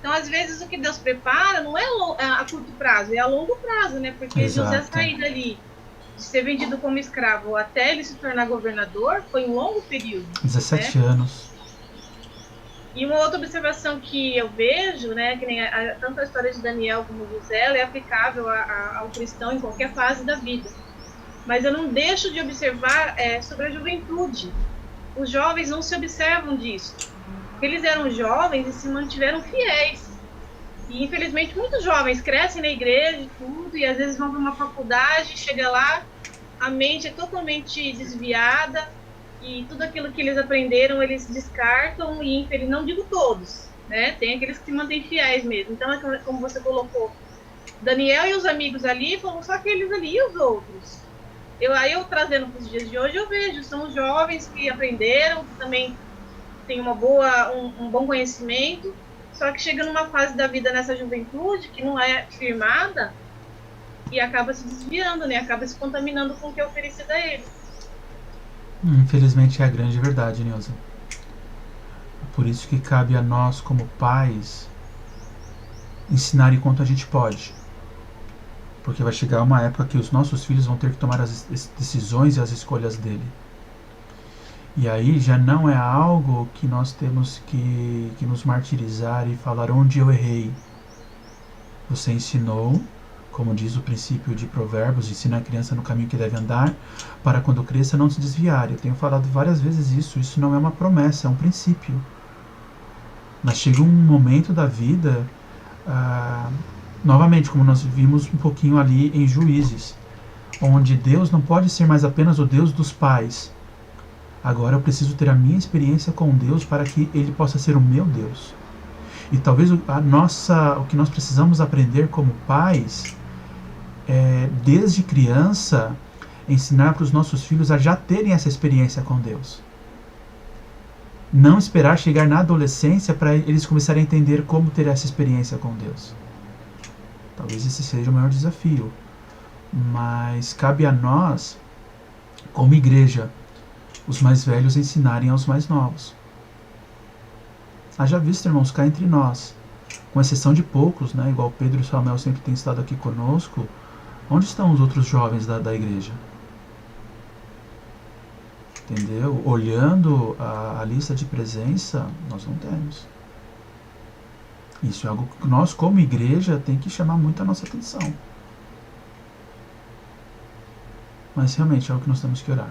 Então, às vezes, o que Deus prepara não é a curto prazo, é a longo prazo, né? Porque Exato. José sair dali, de ser vendido como escravo até ele se tornar governador, foi um longo período. 17 né? anos. E uma outra observação que eu vejo, né, que nem tanto a história de Daniel como José, ela é aplicável ao cristão em qualquer fase da vida. Mas eu não deixo de observar sobre a juventude. Os jovens não se observam disso. Porque eles eram jovens e se mantiveram fiéis. E infelizmente muitos jovens crescem na igreja e tudo, e às vezes vão para uma faculdade, chega lá, a mente é totalmente desviada, e tudo aquilo que eles aprenderam, eles descartam, e não digo todos, né? Tem aqueles que se mantêm fiéis mesmo. Então, é como você colocou, Daniel e os amigos ali, foram só aqueles ali e os outros. Aí eu trazendo para os dias de hoje, eu vejo, são os jovens que aprenderam, que também têm um bom conhecimento, só que chega numa fase da vida nessa juventude que não é firmada e acaba se desviando, né? Acaba se contaminando com o que é oferecido a eles. Infelizmente é a grande verdade, Neuza. Por isso que cabe a nós, como pais, ensinar enquanto a gente pode. Porque vai chegar uma época que os nossos filhos vão ter que tomar as decisões e as escolhas dele. E aí já não é algo que nós temos que nos martirizar e falar onde eu errei. Você ensinou, como diz o princípio de Provérbios, ensina a criança no caminho que deve andar, para quando cresça não se desviar. Eu tenho falado várias vezes isso não é uma promessa, é um princípio. Mas chega um momento da vida, novamente, como nós vimos um pouquinho ali em Juízes, onde Deus não pode ser mais apenas o Deus dos pais. Agora eu preciso ter a minha experiência com Deus para que Ele possa ser o meu Deus. E talvez o que nós precisamos aprender como pais é, desde criança, ensinar para os nossos filhos a já terem essa experiência com Deus. Não esperar chegar na adolescência para eles começarem a entender como ter essa experiência com Deus. Talvez esse seja o maior desafio. Mas cabe a nós, como igreja, os mais velhos ensinarem aos mais novos. Haja visto, irmãos, cá entre nós, com exceção de poucos, né, igual Pedro e Samuel sempre têm estado aqui conosco, onde estão os outros jovens da igreja? Entendeu? Olhando a lista de presença, nós não temos. Isso é algo que nós, como igreja, tem que chamar muito a nossa atenção. Mas realmente é algo que nós temos que orar.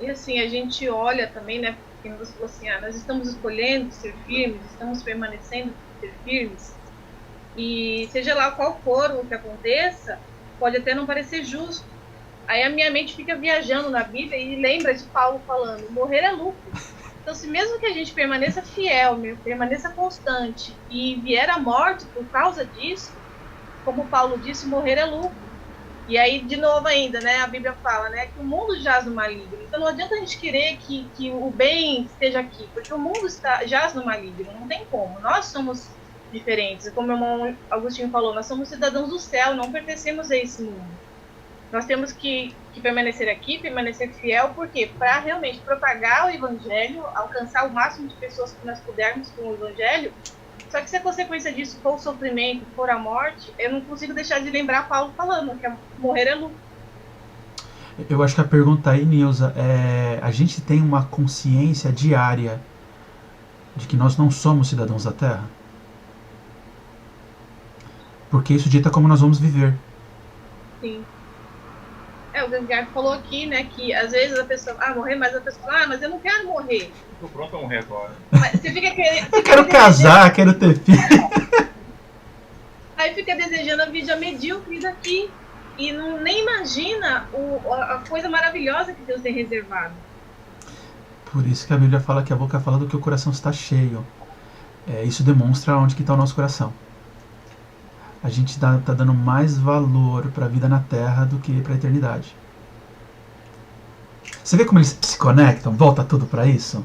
E assim, a gente olha também, né, porque você falou assim, nós estamos escolhendo ser firmes, estamos permanecendo ser firmes, e seja lá qual for o que aconteça, pode até não parecer justo. Aí a minha mente fica viajando na Bíblia e lembra de Paulo falando, morrer é lucro. Então, se mesmo que a gente permaneça fiel, permaneça constante, e vier a morte por causa disso, como Paulo disse, morrer é lucro. E aí, de novo ainda, né, a Bíblia fala, né, que o mundo jaz no maligno. Então não adianta a gente querer que o bem esteja aqui, porque o mundo jaz no maligno, não tem como. Nós somos diferentes. Como o irmão Agostinho falou, nós somos cidadãos do céu, não pertencemos a esse mundo. Nós temos que permanecer aqui, permanecer fiel, porque para realmente propagar o Evangelho, alcançar o máximo de pessoas que nós pudermos com o Evangelho. Só que se a consequência disso for o sofrimento, for a morte, eu não consigo deixar de lembrar Paulo falando que morrer é lucro. Eu acho que a pergunta aí, Nilza, a gente tem uma consciência diária de que nós não somos cidadãos da Terra? Porque isso dita como nós vamos viver. Sim. O Gangar falou aqui, né, que às vezes a pessoa, morrer, mas a pessoa, mas eu não quero morrer. Tô pronto a morrer agora. Mas você fica querendo... Eu quero casar, quero ter filho. Aí fica desejando a vida medíocre daqui. E nem imagina a coisa maravilhosa que Deus tem reservado. Por isso que a Bíblia fala que a boca fala do que o coração está cheio. Isso demonstra onde que está o nosso coração. A gente está dando mais valor para a vida na Terra do que para a eternidade. Você vê como eles se conectam? Volta tudo para isso?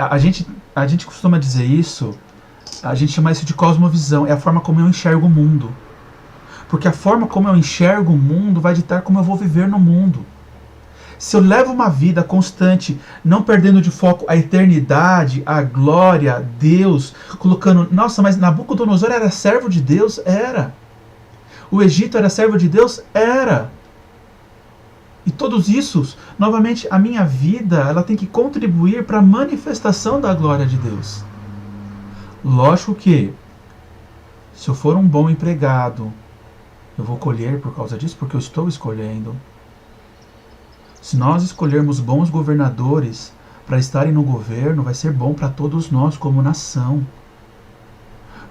A gente costuma dizer isso, a gente chama isso de cosmovisão. É a forma como eu enxergo o mundo. Porque a forma como eu enxergo o mundo vai ditar como eu vou viver no mundo. Se eu levo uma vida constante, não perdendo de foco a eternidade, a glória, Deus, colocando... Nossa, mas Nabucodonosor era servo de Deus? Era. O Egito era servo de Deus? Era. E todos isso, novamente, a minha vida, ela tem que contribuir para a manifestação da glória de Deus. Lógico que, se eu for um bom empregado, eu vou colher por causa disso, porque eu estou escolhendo. Se nós escolhermos bons governadores para estarem no governo, vai ser bom para todos nós como nação.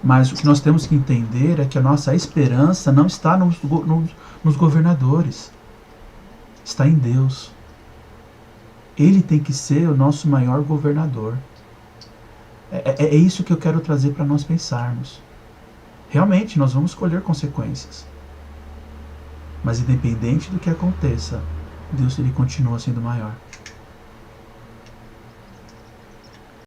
Mas o que nós temos que entender é que a nossa esperança não está nos governadores. Está em Deus. Ele tem que ser o nosso maior governador. É isso que eu quero trazer para nós pensarmos. Realmente, nós vamos colher consequências. Mas independente do que aconteça, Deus ele continua sendo maior.